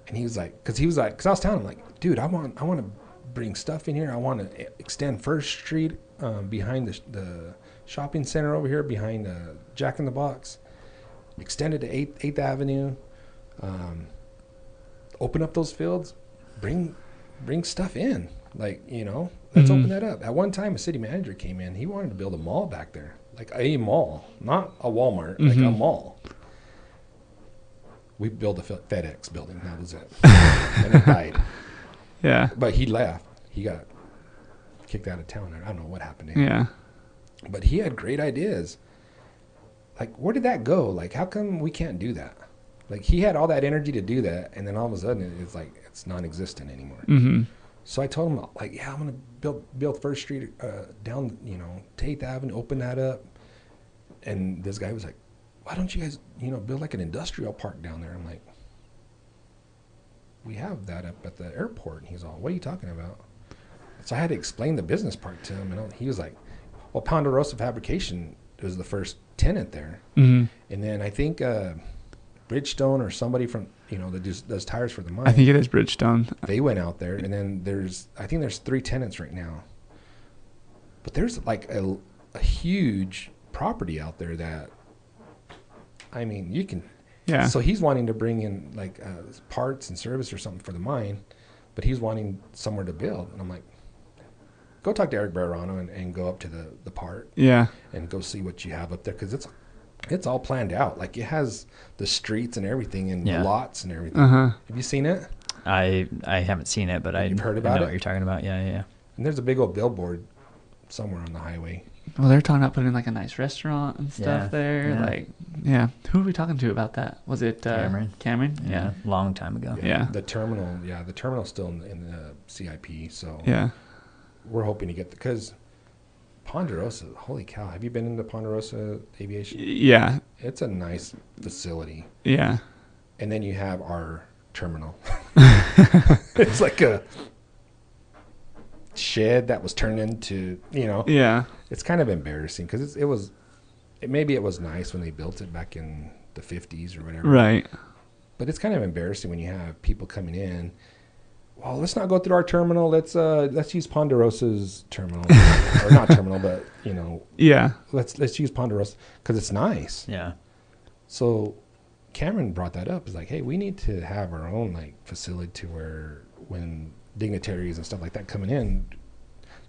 C: And he was like, because I was telling him, like, dude, I want to bring stuff in here. I want to extend First Street behind the shopping center over here, behind Jack in the Box, extend it to 8th Avenue, open up those fields, bring stuff in. Like, let's open that up. At one time, a city manager came in. He wanted to build a mall back there, like a mall, not a Walmart, like a mall. We built a FedEx building. That was it. And it died.
A: Yeah.
C: But he left. He got kicked out of town. I don't know what happened to him.
A: Yeah.
C: But he had great ideas. Like, where did that go? Like, how come we can't do that? Like, he had all that energy to do that, and then all of a sudden it's like it's non-existent anymore. So I told him, like, yeah, I'm going to build First Street down, to 8th Avenue, open that up. And this guy was like, why don't you guys, build like an industrial park down there? I'm like, we have that up at the airport. And he's all, what are you talking about? So I had to explain the business park to him. And he was like, well, Ponderosa Fabrication was the first tenant there.
A: Mm-hmm.
C: And then I think Bridgestone or somebody from, that does tires for the mine.
A: I think it is Bridgestone.
C: They went out there. And then I think there's 3 tenants right now. But there's like a huge property out there that, I mean, you can.
A: Yeah.
C: So he's wanting to bring in like parts and service or something for the mine, but he's wanting somewhere to build. And I'm like, go talk to Eric Barrano and go up to the park.
A: Yeah.
C: And go see what you have up there, because it's all planned out. Like, it has the streets and everything and the lots and everything. Have you seen it?
B: I haven't seen it, but
C: You've heard about
B: I know
C: it?
B: what you're talking about. Yeah.
C: And there's a big old billboard somewhere on the highway.
A: Well, they're talking about putting in like a nice restaurant and stuff there.
B: Yeah.
A: Like, yeah. Who are we talking to about that? Was it Cameron?
B: Yeah. Long time ago.
A: Yeah.
C: The terminal's still in the CIP. So
A: Yeah.
C: we're hoping to get because Ponderosa, holy cow, have you been into Ponderosa Aviation?
A: Yeah.
C: It's a nice facility.
A: Yeah.
C: And then you have our terminal. It's like a shed that was turned into,
A: Yeah.
C: It's kind of embarrassing because maybe it was nice when they built it back in the 50s or whatever.
A: Right.
C: But it's kind of embarrassing when you have people coming in. Well, let's not go through our terminal. Let's use Ponderosa's terminal, or not terminal, but
A: Yeah.
C: let's use Ponderosa because it's nice.
B: Yeah.
C: So Cameron brought that up. It's like, hey, we need to have our own like facility to where when dignitaries and stuff like that coming in,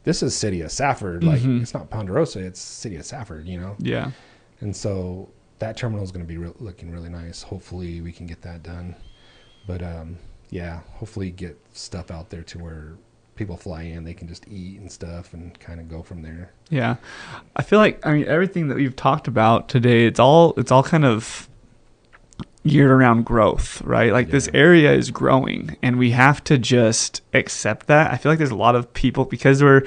C: this is city of Safford. Like, it's not Ponderosa, it's city of Safford.
A: Yeah.
C: And so that terminal is going to be looking really nice. Hopefully we can get that done. But hopefully get stuff out there to where people fly in, they can just eat and stuff and kind of go from there.
A: Yeah. I feel like, everything that we've talked about today, it's all kind of geared around growth, right? Like, this area is growing and we have to just accept that. I feel like there's a lot of people, because we're,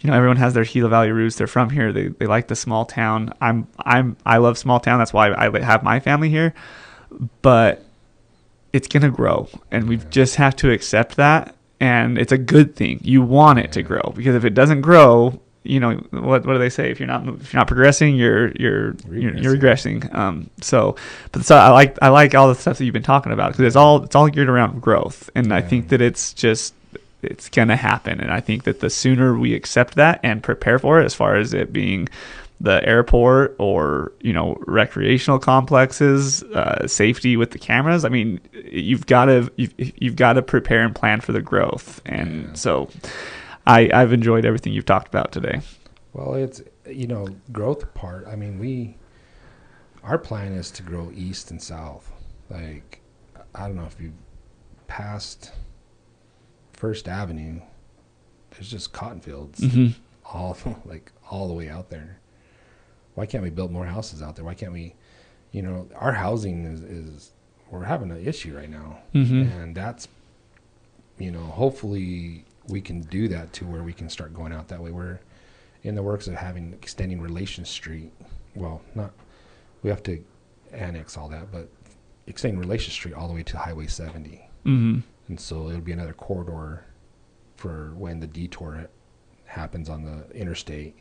A: everyone has their Gila Valley roots. They're from here. They like the small town. I love small town. That's why I have my family here, but it's going to grow and we just have to accept that. And it's a good thing. You want it to grow, because if it doesn't grow, what do they say? If you're not progressing, you're regressing. So I like all the stuff that you've been talking about, because it's all geared around growth. And I think that it's going to happen. And I think that the sooner we accept that and prepare for it, as far as it being the airport or, recreational complexes, safety with the cameras. I mean, you've got to prepare and plan for the growth. And so I've enjoyed everything you've talked about today.
C: Well, it's, growth part. I mean, our plan is to grow east and south. Like, I don't know if you've passed First Avenue, there's just cotton fields all the way out there. Why can't we build more houses out there? Why can't we, our housing is we're having an issue right now. And that's, hopefully we can do that to where we can start going out that way. We're in the works of extending Relation Street. Well, we have to annex all that, but extending Relation Street all the way to Highway 70. And so it'll be another corridor for when the detour happens on the interstate.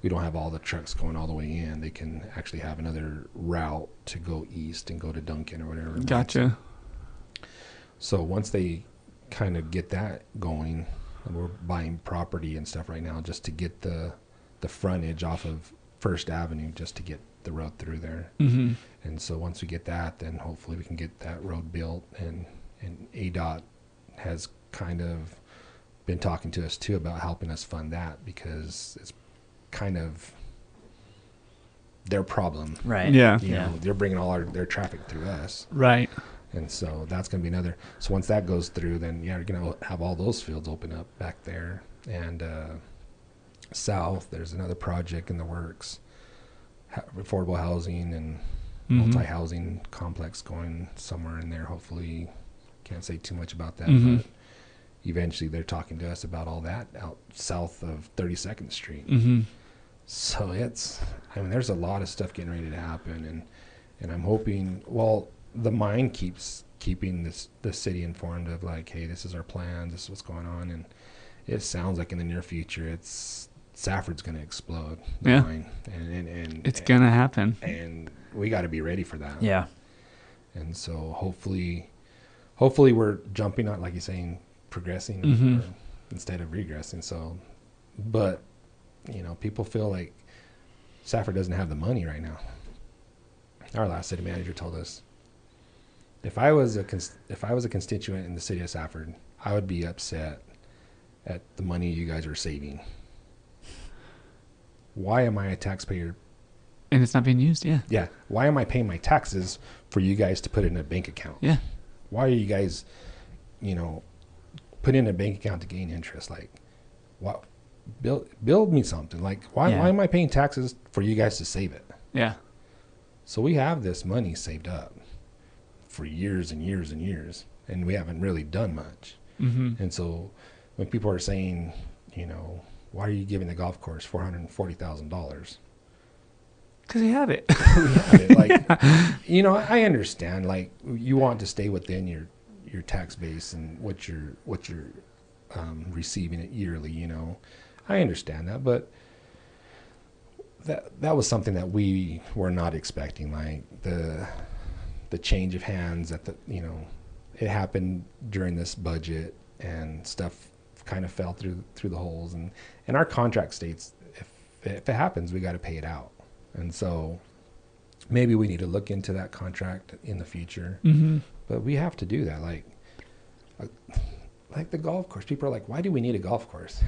C: We don't have all the trucks going all the way in. They can actually have another route to go east and go to Duncan or whatever.
A: Gotcha.
C: So once they kind of get that going, and we're buying property and stuff right now just to get the frontage off of First Avenue just to get the road through there. And so once we get that, then hopefully we can get that road built. And ADOT has kind of been talking to us too about helping us fund that, because it's kind of their problem.
B: Right.
A: Yeah.
C: They're bringing all their traffic through us.
A: Right.
C: And so that's going to be another. So once that goes through, then you're going to have all those fields open up back there. And south, there's another project in the works, affordable housing and multi-housing complex going somewhere in there. Hopefully, can't say too much about that, but eventually they're talking to us about all that out south of 32nd Street.
A: Mm-hmm.
C: So there's a lot of stuff getting ready to happen, and I'm hoping, well, the mine keeps keeping the city informed of like, hey, this is our plan, this is what's going on, and it sounds like in the near future Safford's going to explode. The mine, and
A: it's going to happen,
C: and we got to be ready for that.
B: Yeah.
C: And so hopefully we're jumping on, like you're saying, progressing instead of regressing. So, but people feel like Safford doesn't have the money right now. Our last city manager told us, if I was a constituent in the city of Safford, I would be upset at the money you guys are saving. Why am I a taxpayer?
A: And it's not being used. Yeah.
C: Yeah. Why am I paying my taxes for you guys to put it in a bank account?
A: Yeah.
C: Why are you guys, put in a bank account to gain interest? Like, what? Build me something. Like, why am I paying taxes for you guys to save it?
A: Yeah.
C: So we have this money saved up for years and years and years, and we haven't really done much.
A: Mm-hmm.
C: And so when people are saying, why are you giving the golf course $440,000?
A: Because we have it.
C: We have it. Like, I understand. Like, you want to stay within your tax base and what you're receiving it yearly. I understand that, but that was something that we were not expecting. Like the change of hands it happened during this budget, and stuff kind of fell through the holes, and our contract states if it happens, we got to pay it out. And so maybe we need to look into that contract in the future.
A: Mm-hmm.
C: But we have to do that. Like the golf course, people are like, why do we need a golf course?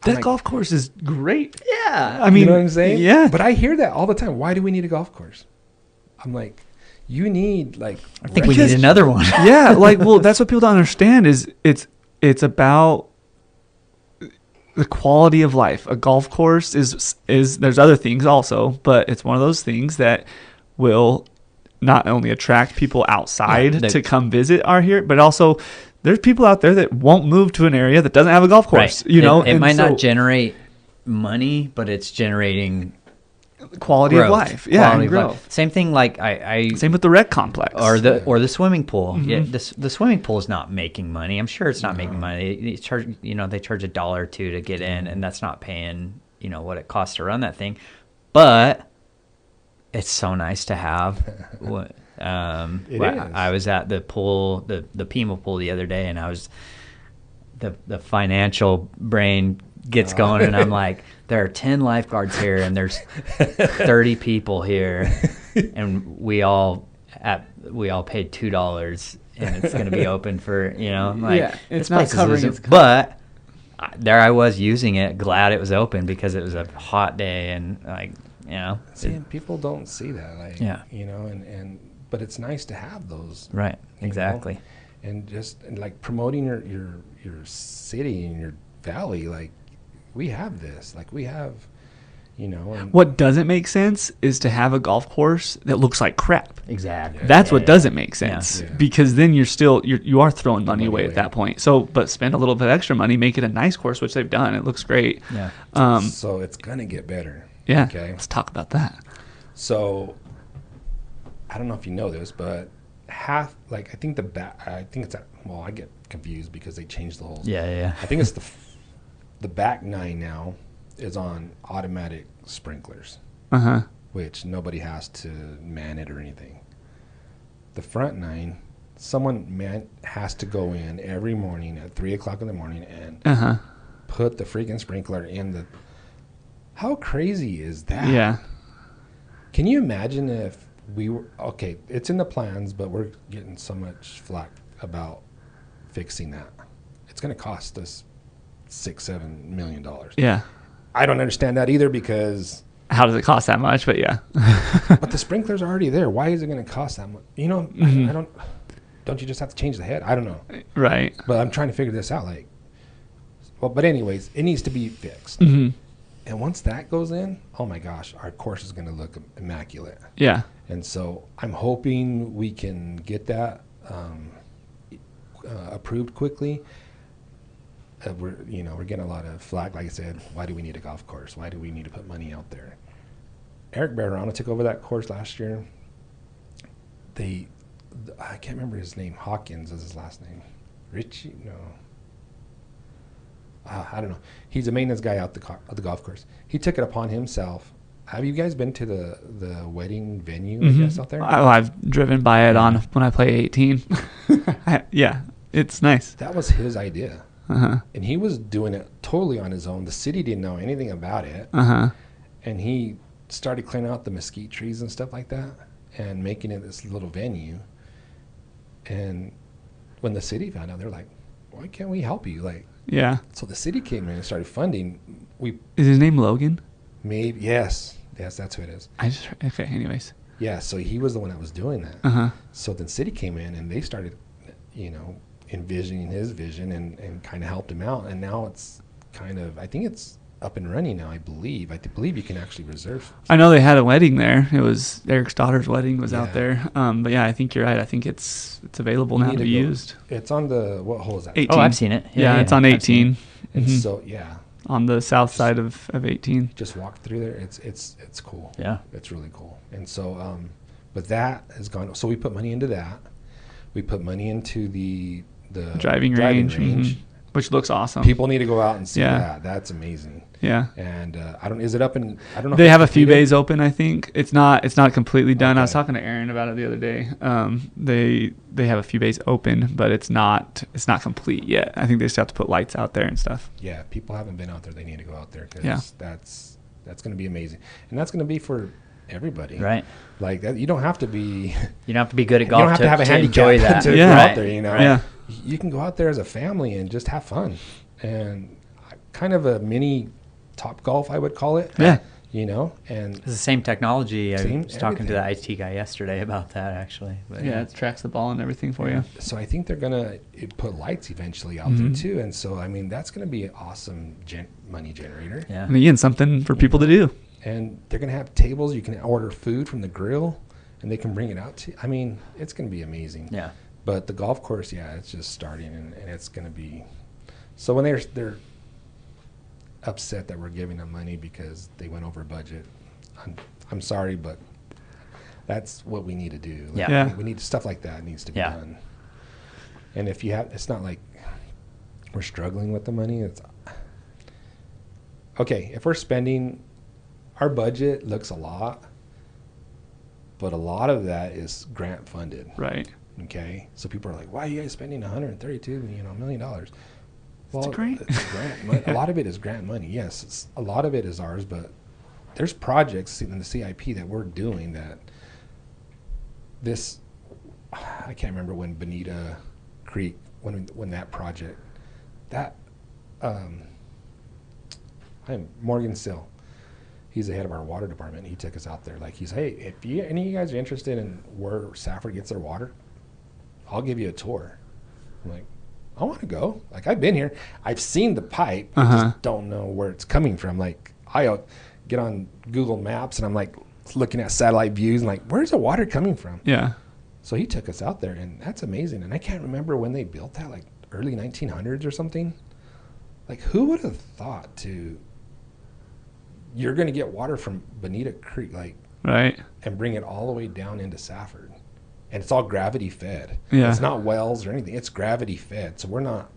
A: That golf course is great.
B: Yeah.
A: I mean,
C: you know what I'm saying?
A: Yeah.
C: But I hear that all the time. Why do we need a golf course? I'm like, you need
B: I think we need another one.
A: Yeah. That's what people don't understand is it's about the quality of life. A golf course is there's other things also, but it's one of those things that will not only attract people outside to come visit here, but also there's people out there that won't move to an area that doesn't have a golf course.
B: Right. It might not generate money, but it's generating
A: quality
B: growth.
A: Of life. Yeah,
B: quality
A: and growth.
B: Life. Same thing. Like
A: same with the rec complex
B: or the swimming pool.
A: Mm-hmm.
B: Yeah, the swimming pool is not making money. I'm sure it's not making money. They charge $1 or $2 to get in, and that's not paying what it costs to run that thing. But it's so nice to have. I was at the pool, the Pima pool the other day, and I was the financial brain gets going, and I'm like, there are 10 lifeguards here, and there's 30 people here, and we all paid $2, and it's going to be open for I'm like,
A: it's not covering its cost.
B: But there I was using it, glad it was open because it was a hot day, and
C: people don't see that, but it's nice to have those,
B: right? Exactly.
C: And just like promoting your city and your valley, like we have this, like we have, and
A: what doesn't make sense is to have a golf course that looks like crap.
B: Exactly.
A: That's what doesn't make sense, because then you are throwing money away at that point. So, but spend a little bit extra money, make it a nice course, which they've done. It looks great.
B: Yeah.
C: So it's gonna get better.
A: Yeah.
C: Okay.
A: Let's talk about that.
C: So, I don't know if you know this, but I get confused because they changed the holes.
B: Yeah.
C: I think it's the back 9 now is on automatic sprinklers, which nobody has to man it or anything. The front 9, someone has to go in every morning at 3:00 in the morning and put the freaking sprinkler in the. How crazy is that?
A: Yeah.
C: Can you imagine if we were okay? It's in the plans, but we're getting so much flack about fixing that. It's going to cost us $6-7 million.
A: Yeah.
C: I don't understand that either, because
A: how does it cost that much? But yeah.
C: But the sprinklers are already there. Why is it going to cost that much? I don't. Don't you just have to change the head? I don't know.
A: Right.
C: But I'm trying to figure this out. But anyways, it needs to be fixed.
A: Mm-hmm.
C: And once that goes in, oh my gosh, our course is going to look immaculate.
A: Yeah.
C: And so I'm hoping we can get that approved quickly. we're getting a lot of flack. Like I said, why do we need a golf course? Why do we need to put money out there? Eric Barrano took over that course last year. I can't remember his name. Hawkins is his last name. Richie? No. I don't know. He's a maintenance guy out the golf course. He took it upon himself. Have you guys been to the wedding venue, I guess, out there?
A: I've driven by it on when I play 18. Yeah, it's nice.
C: That was his idea.
A: Uh-huh.
C: And he was doing it totally on his own. The city didn't know anything about it.
A: Uh-huh.
C: And he started clearing out the mesquite trees and stuff like that and making it this little venue. And when the city found out, they're like, why can't we help you? Like,
A: yeah.
C: So the city came in and started funding.
A: Is his name Logan?
C: Maybe, yes, that's who it is.
A: Okay. Anyways.
C: Yeah, so he was the one that was doing that.
A: Uh-huh.
C: So then city came in and they started, envisioning his vision and kind of helped him out. And now it's I think it's up and running now. I believe you can actually reserve.
A: I know they had a wedding there. It was Eric's daughter's wedding was out there. But yeah, I think you're right. I think it's available now to be used.
C: It's on what hole is that?
A: 18.
B: Oh, I've seen it.
A: Yeah, it's on 18.
C: And
A: Mm-hmm.
C: so yeah.
A: On the south side of 18.
C: Just walk through there. It's cool.
B: Yeah.
C: It's really cool. And so but that has gone, so we put money into that. We put money into the
A: driving range. Mm-hmm. Which looks awesome.
C: People need to go out and see that. That's amazing.
A: Yeah.
C: And is it up in, I don't know.
A: They have a few bays open, I think. It's not completely done.
C: Okay.
A: I was talking to Aaron about it the other day. They have a few bays open, but it's not complete yet. I think they still have to put lights out there and stuff.
C: Yeah, people haven't been out there. They need to go out there because that's going to be amazing. And that's going to be for everybody.
B: Right.
C: Like that, you don't have to be
B: good at golf.
C: You don't have to have a handicap
B: enjoy that.
C: to go out there,
A: Yeah.
C: You can go out there as a family and just have fun. And kind of a mini Top Golf, I would call it.
A: Yeah.
C: And
B: It's the same technology. I was talking to
C: everything.
B: the IT guy yesterday about that, actually. But
A: Yeah, it tracks the ball and everything for you.
C: So I think they're going to put lights eventually out there too. And so, that's going to be an awesome money generator.
B: Yeah.
A: And again, something for people to do.
C: And they're going to have tables. You can order food from the grill and they can bring it out to you. It's going to be amazing.
B: Yeah.
C: But the golf course, it's just starting and it's going to be. So when they're upset that we're giving them money because they went over budget, I'm sorry, but that's what we need to do. We need stuff like that needs to be done. And if it's not like we're struggling with the money. It's okay if we're spending. Our budget looks a lot, but a lot of that is grant funded.
A: Right.
C: Okay, so people are like, "Why are you guys spending $132 million?" Well,
A: it's grant.
C: It's grant money. A lot of it is grant money. Yes, a lot of it is ours, but there's projects in the CIP that we're doing that. I can't remember when Bonita Creek, when that project, I'm Morgan Sill. He's the head of our water department. He took us out there. Like, hey, if any of you guys are interested in where Safford gets their water, I'll give you a tour. I'm like, I want to go. Like, I've been here. I've seen the pipe. I just don't know where it's coming from. Like, I get on Google Maps and I'm like looking at satellite views and like, where's the water coming from?
A: Yeah.
C: So he took us out there, and that's amazing. And I can't remember when they built that, like early 1900s or something. Like, who would have thought you're going to get water from Bonita Creek, like,
A: right,
C: and bring it all the way down into Safford, and it's all gravity fed.
A: Yeah.
C: It's not wells or anything. It's gravity fed, so we're not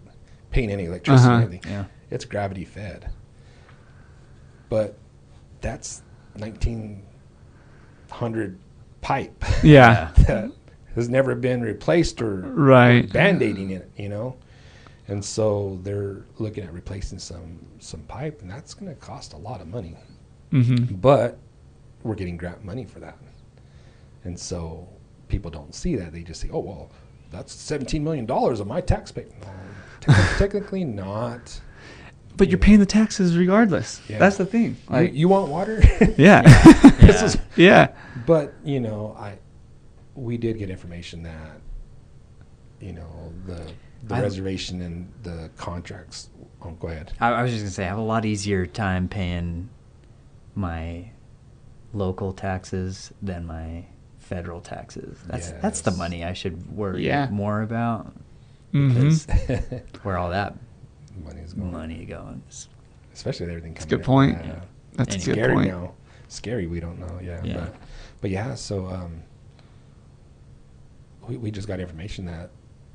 C: paying any electricity or anything.
B: Yeah.
C: It's gravity fed. But that's 1900 pipe.
A: Yeah.
C: That has never been replaced or Band-Aiding it, And so they're looking at replacing some pipe, and that's going to cost a lot of money.
A: Mm-hmm.
C: But we're getting grant money for that. And so people don't see that. They just say, oh, well, that's $17 million of my tax pay. No, technically not.
A: But you're paying the taxes regardless. Yeah. That's the thing.
C: Like, you want water?
A: Yeah. Yeah.
C: But, we did get information that, the reservation and the contracts. Oh, go ahead.
B: I was just going to say, I have a lot easier time paying my local taxes than my federal taxes. That's the money I should worry more about. Because where all that
C: money's going.
B: money going.
C: Especially with everything coming.
A: That's a good point.
C: Yeah.
A: That's a good
C: Scary
A: point.
C: now. Scary, we don't know. Yeah.
B: Yeah.
C: But yeah, so we just got information that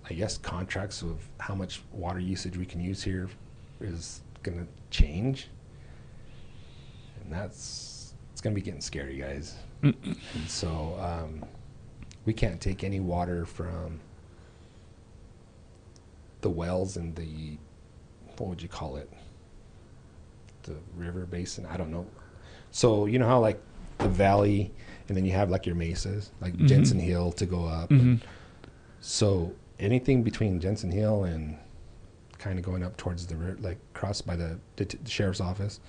C: I guess contracts of how much water usage we can use here is going to change. And it's going to be getting scary, guys. And so we can't take any water from the wells in the, what would you call it? The river basin? I don't know. So you know how like the valley, and then you have like your mesas, like Jensen Hill to go up. And so anything between Jensen Hill and kind of going up towards the river, like crossed by the sheriff's office,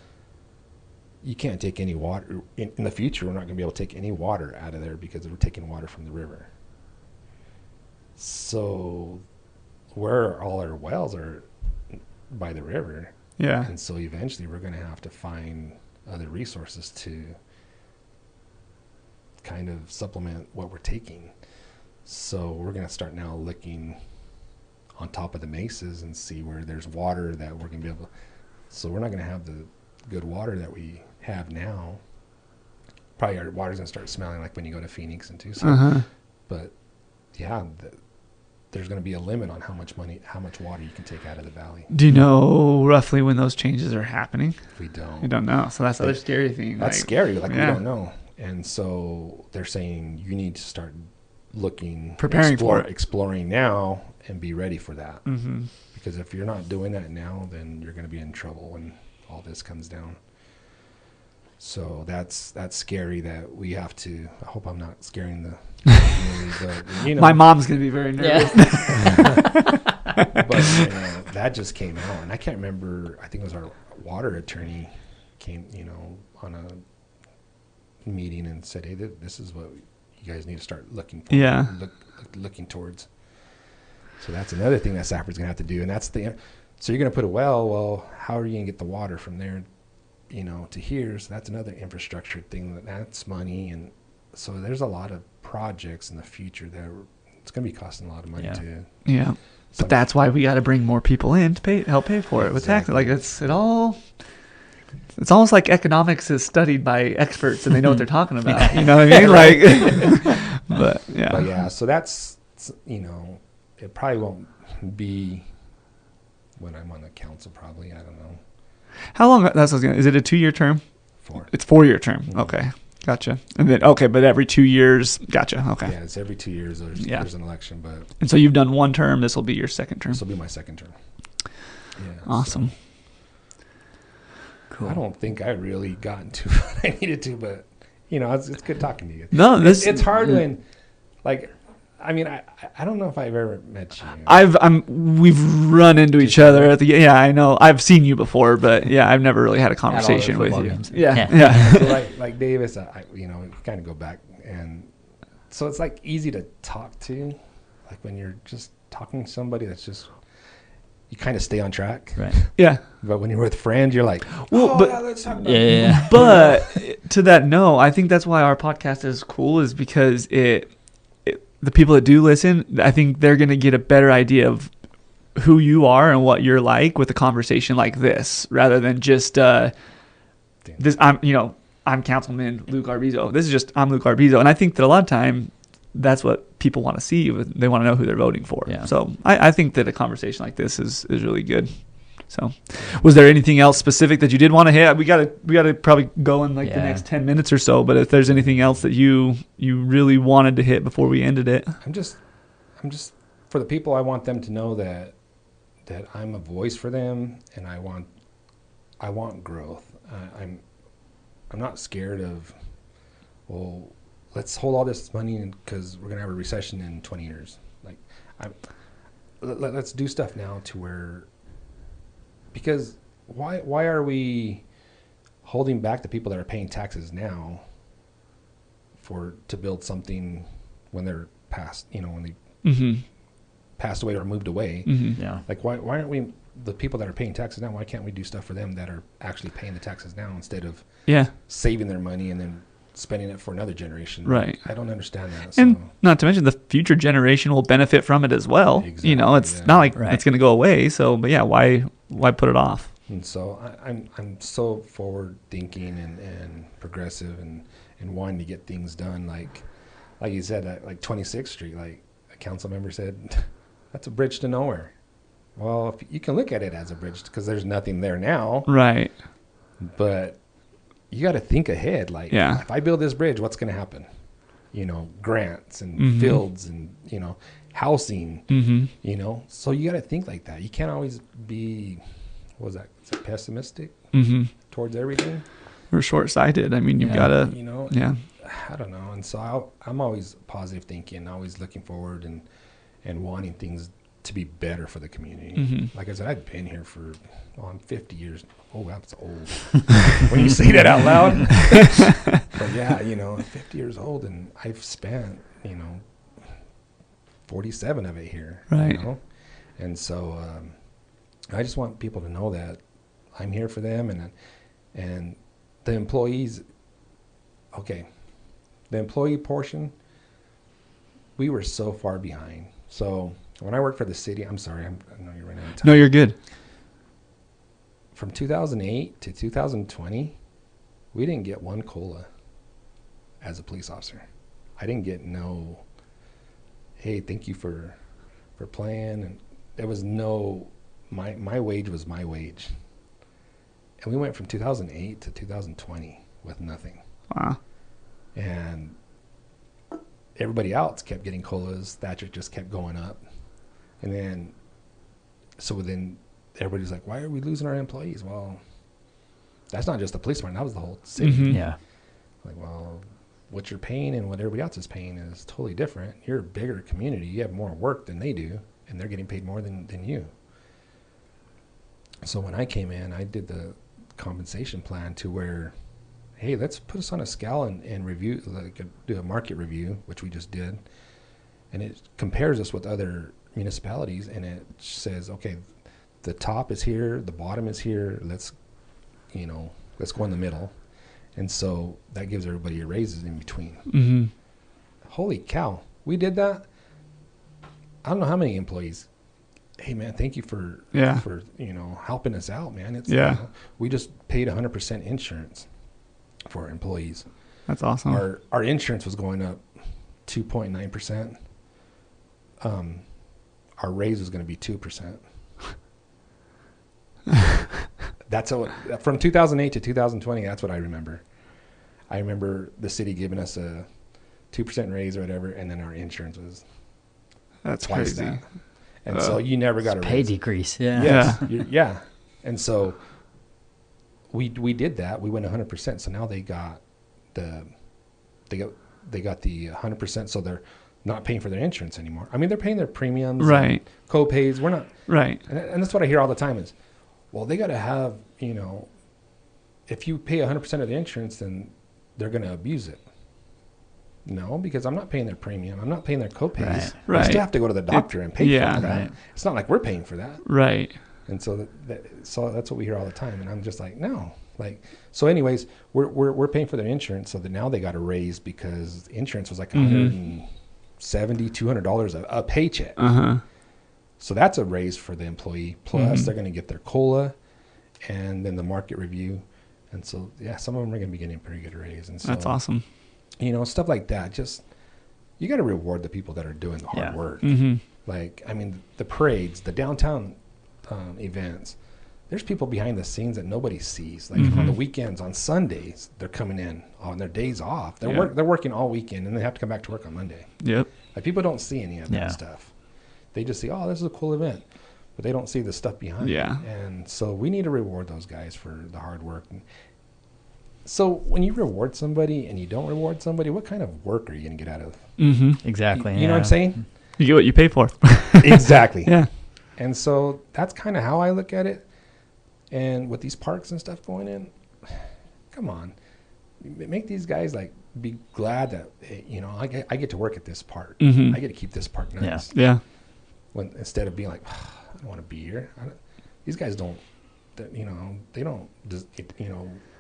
C: you can't take any water. In the future, we're not going to be able to take any water out of there because we're taking water from the river. So where all our wells are by the river.
A: Yeah.
C: And so eventually we're going to have to find other resources to kind of supplement what we're taking. So we're going to start now looking on top of the mesas and see where there's water that we're going to be able. So we're not going to have the good water that we have now. Probably our water's going to start smelling like when you go to Phoenix and Tucson. But yeah, there's going to be a limit on how much water you can take out of the valley.
A: Do you know roughly when those changes are happening?
C: We don't.
A: You don't know. So that's the other scary thing.
C: That's
A: like,
C: scary. Like
A: yeah.
C: we don't know. And so they're saying you need to start looking,
A: preparing for it,
C: exploring now, and be ready for that.
A: Mm-hmm.
C: Because if you're not doing that now, then you're going to be in trouble when all this comes down. So that's scary that we have to. I hope I'm not scaring the community, but you know,
A: my mom's gonna be very nervous.
C: But that just came out, and I can't remember. I think it was our water attorney came, on a meeting and said, "Hey, this is what you guys need to start looking for.
A: Yeah,
C: looking towards." So that's another thing that Safford's gonna have to do, and that's the. So you're gonna put a well. Well, how are you gonna get the water from there, to here? So that's another infrastructure thing. That's money, and so there's a lot of projects in the future that it's going to be costing a lot of money too.
A: Yeah, but that's why we got to bring more people in to help pay for it with tax. Like it's almost like economics is studied by experts and they know what they're talking about. You know what I mean? Like, but yeah.
C: So that's it probably won't be when I'm on the council. Probably, I don't know.
A: How long? Is it a 2-year term?
C: 4.
A: It's 4-year term.
C: Mm-hmm.
A: Okay. Gotcha. And then, but every 2 years. Gotcha. Okay.
C: Yeah, it's every 2 years there's an election. But
A: and so you've done 1 term. This will be your 2nd term.
C: This will be my 2nd term. Yeah.
A: Awesome.
C: So, cool. I don't think I really got into what I needed to, but it's good talking to you.
A: No,
C: it's hard when, like, I mean, I don't know if I've ever met you.
A: We've run into each other at the. Yeah, I know. I've seen you before, but yeah, I've never really had a conversation with you.
B: Games.
A: Yeah.
C: So like Davis, we kind of go back, and so it's like easy to talk to, like when you're just talking to somebody that's just you kind of stay on track,
B: right?
A: Yeah.
C: But when you're with friends, you're like, let's talk about
B: it. Yeah.
A: But to that, no, I think that's why our podcast is cool, is because the people that do listen, I think they're going to get a better idea of who you are and what you're like with a conversation like this, rather than just this. I'm Councilman Luke Arbizo. This is just I'm Luke Arbizo, and I think that a lot of time that's what people want to see. They want to know who they're voting for.
B: Yeah.
A: So I think that a conversation like this is really good. So, was there anything else specific that you did want to hit? We gotta probably go in the next 10 minutes or so. But if there's anything else that you really wanted to hit before we ended it,
C: I'm just for the people. I want them to know that I'm a voice for them, and I want growth. I'm not scared of. Well, let's hold all this money because we're gonna have a recession in 20 years. Like, let's do stuff now to where. Because why are we holding back the people that are paying taxes now to build something when they're passed, when they passed away or moved away?
A: Mm-hmm.
B: Yeah.
C: Like why aren't we the people that are paying taxes now? Why can't we do stuff for them that are actually paying the taxes now instead of saving their money and then spending it for another generation?
A: Right.
C: I don't understand that. So.
A: And not to mention the future generation will benefit from it as well.
C: Exactly,
A: It's not like it's going to go away. So, but yeah, why put it off?
C: And so I'm so forward thinking and progressive and wanting to get things done. Like you said, like 26th Street, like a council member said, that's a bridge to nowhere. Well, if you can look at it as a bridge because there's nothing there now.
A: Right.
C: But you got to think ahead. Like, if I build this bridge, what's going to happen? You know, grants and fields and, you know, housing, you know. So you got to think like that. You can't always be, is it pessimistic towards everything?
A: Or short-sighted. I mean, you've got to,
C: you know, I don't know. And so I'm always positive thinking, always looking forward and wanting things to be better for the community. Like I said, I've been here for, I'm 50 years. Oh, that's old. When you say that out loud. But yeah, you know, I'm 50 years old and I've spent, you know, 47 of it here.
A: Right.
C: You know? And so I just want people to know that I'm here for them and the employees, okay, the employee portion, we were so far behind. So when I worked for the city, I'm sorry, I know you're running out of time.
A: No, you're good.
C: From 2008 to 2020, we didn't get one COLA as a police officer. I didn't get no, hey, thank you for playing. And there was no, my wage was my wage. And we went from 2008 to 2020 with nothing.
A: Wow.
C: And everybody else kept getting COLAs. Thatcher just kept going up. And then, everybody's like, why are we losing our employees? Well, that's not just the police department. That was the whole city.
B: Yeah.
C: Like, well, what you're paying and what everybody else is paying is totally different. You're a bigger community. You have more work than they do, and they're getting paid more than you. So when I came in, I did the compensation plan to where, hey, let's put us on a scale and review, like do a market review, which we just did. And it compares us with other municipalities, and it says, okay, the top is here, the bottom is here. Let's go in the middle. And so that gives everybody a raises in between. Holy cow. We did that. I don't know how many employees. Hey man, thank you for helping us out, man. It's we just paid 100% insurance for our employees.
A: That's awesome.
C: Our insurance was going up 2.9%. Our raise was going to be 2%. That's from 2008 to 2020. That's what I remember. I remember the city giving us a 2% raise or whatever, and then our insurance was twice
A: crazy.
C: that. And so you never got a
B: pay
C: raise.
B: Decrease. Yeah.
C: Yes, yeah. And so we did that. We went 100%. So now they got the 100%. So they're not paying for their insurance anymore. I mean, they're paying their premiums,
A: right?
C: Co-pays. We're not,
A: right?
C: And that's what I hear all the time is, well, they got to have, if you pay 100% of the insurance, then they're going to abuse it. No, because I'm not paying their premium. I'm not paying their co-pays.
A: Right.
C: They still have to go to the doctor and pay for that.
B: Right.
C: It's not like we're paying for that.
A: Right.
C: And so so that's what we hear all the time. And I'm just like, no. So anyways, we're paying for their insurance. So that now they got a raise because insurance was like $170, $200 a paycheck. So that's a raise for the employee. Plus they're going to get their COLA and then the market review. And so, some of them are going to be getting a pretty good raise. And so
A: that's awesome.
C: Stuff like that. Just, you got to reward the people that are doing the hard work. Like, I mean, the parades, the downtown events, there's people behind the scenes that nobody sees. Like on the weekends, on Sundays, they're coming in on their days off. They're working all weekend and they have to come back to work on Monday.
A: Yep.
C: Like people don't see any of that stuff. They just see, oh, this is a cool event, but they don't see the stuff behind it. And so we need to reward those guys for the hard work. So when you reward somebody and you don't reward somebody, what kind of work are you going to get out of?
B: Exactly.
C: You know what I'm saying?
A: You get what you pay for.
C: Exactly.
A: Yeah.
C: And so that's kind of how I look at it. And with these parks and stuff going in, come on, make these guys be glad that, hey, I get to work at this park. I get to keep this park nice.
A: Yeah.
C: When instead of being like, I don't want to be here. These guys don't, they don't,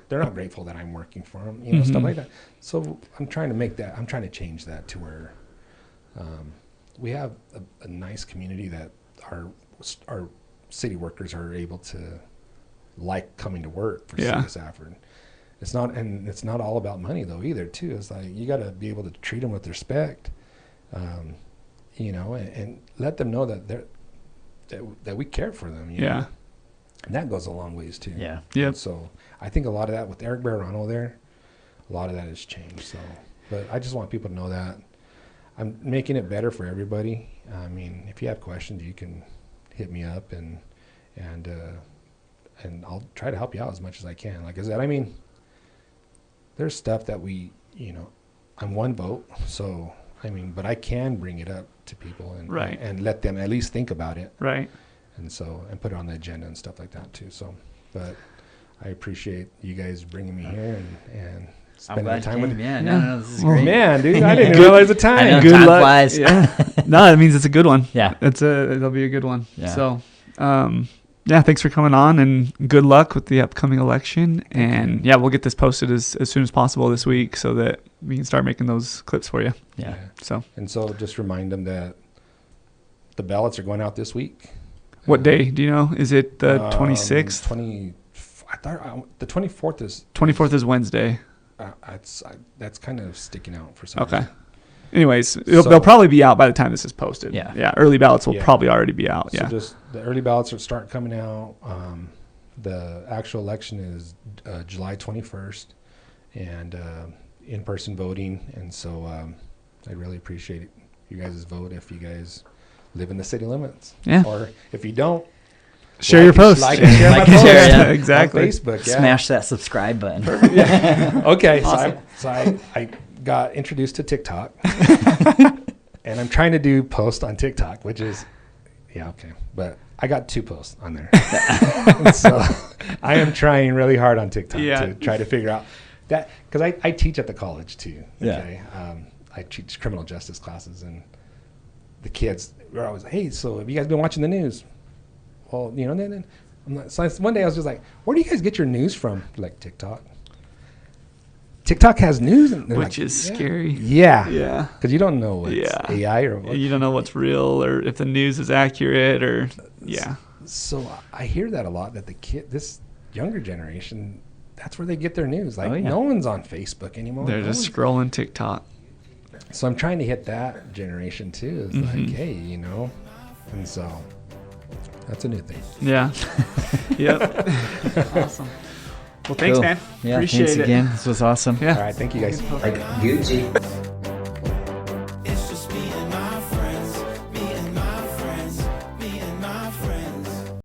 C: they're not grateful that I'm working for them, stuff like that. So I'm trying to change that to where we have a nice community that our city workers are able to like coming to work for
A: Yeah.
C: City of Safford. It's not all about money though either too. It's like you got to be able to treat them with respect, and let them know that we care for them. You know? And that goes a long ways too.
B: Yeah.
A: Yep.
C: So I think a lot of that with Eric Barrano there, a lot of that has changed. So, but I just want people to know that I'm making it better for everybody. I mean, if you have questions, you can hit me up and I'll try to help you out as much as I can. Like I said, I mean, there's stuff that I'm one vote, so I mean, but I can bring it up to people and let them at least think about it.
A: Right.
C: And put it on the agenda and stuff like that too. So, but I appreciate you guys bringing me here and spending the time with me.
B: Yeah, no, this is great.
C: Man, dude, I didn't realize the time.
B: I know,
A: Good
B: time
A: luck.
B: flies.
A: Yeah. No, that means it's a good one.
B: Yeah.
A: It'll be a good one.
B: Yeah.
A: So, thanks for coming on and good luck with the upcoming election. And we'll get this posted as soon as possible this week so that we can start making those clips for you.
B: Yeah.
A: So
C: just remind them that the ballots are going out this week.
A: what day do you know? Is it the 26th?
C: The 24th is
A: 24th is Wednesday.
C: that's kind of sticking out for some
A: Okay.
C: reason.
A: Anyways, they'll probably be out by the time this is posted.
B: Yeah.
A: Yeah. Early ballots will probably already be out.
C: So just the early ballots will start coming out. The actual election is July 21st, and in-person voting. And so I really appreciate you guys' vote if you guys live in the city limits.
A: Yeah.
C: Or if you don't,
A: Share your post.
C: Like and share my
B: Like and
C: post.
B: share, yeah.
A: Exactly.
C: On Facebook. Yeah.
B: Smash that subscribe button.
C: Okay.
A: Awesome.
C: So I got introduced to TikTok, and I'm trying to do posts on TikTok, which is, okay. But I got 2 posts on there. So I am trying really hard on TikTok to try to figure out that, because I teach at the college too. Okay. I teach criminal justice classes, and the kids are always, hey, so have you guys been watching the news? Well, then so one day I was just like, where do you guys get your news from? Like TikTok. TikTok has news,
A: Which is scary.
C: Yeah.
A: Yeah.
C: Because you don't know what's AI or what.
A: You don't know what's real or if the news is accurate or
C: So I hear that a lot, that this younger generation, that's where they get their news. Like no one's on Facebook anymore.
A: They're just scrolling TikTok.
C: So I'm trying to hit that generation too. It's like, hey, and so that's a new thing.
A: Yeah. Yep. Awesome. Well, thanks, man.
B: Yeah,
A: Appreciate
B: thanks
A: it.
B: again. This was awesome.
A: Yeah.
C: All right. Thank you guys.
D: Gucci.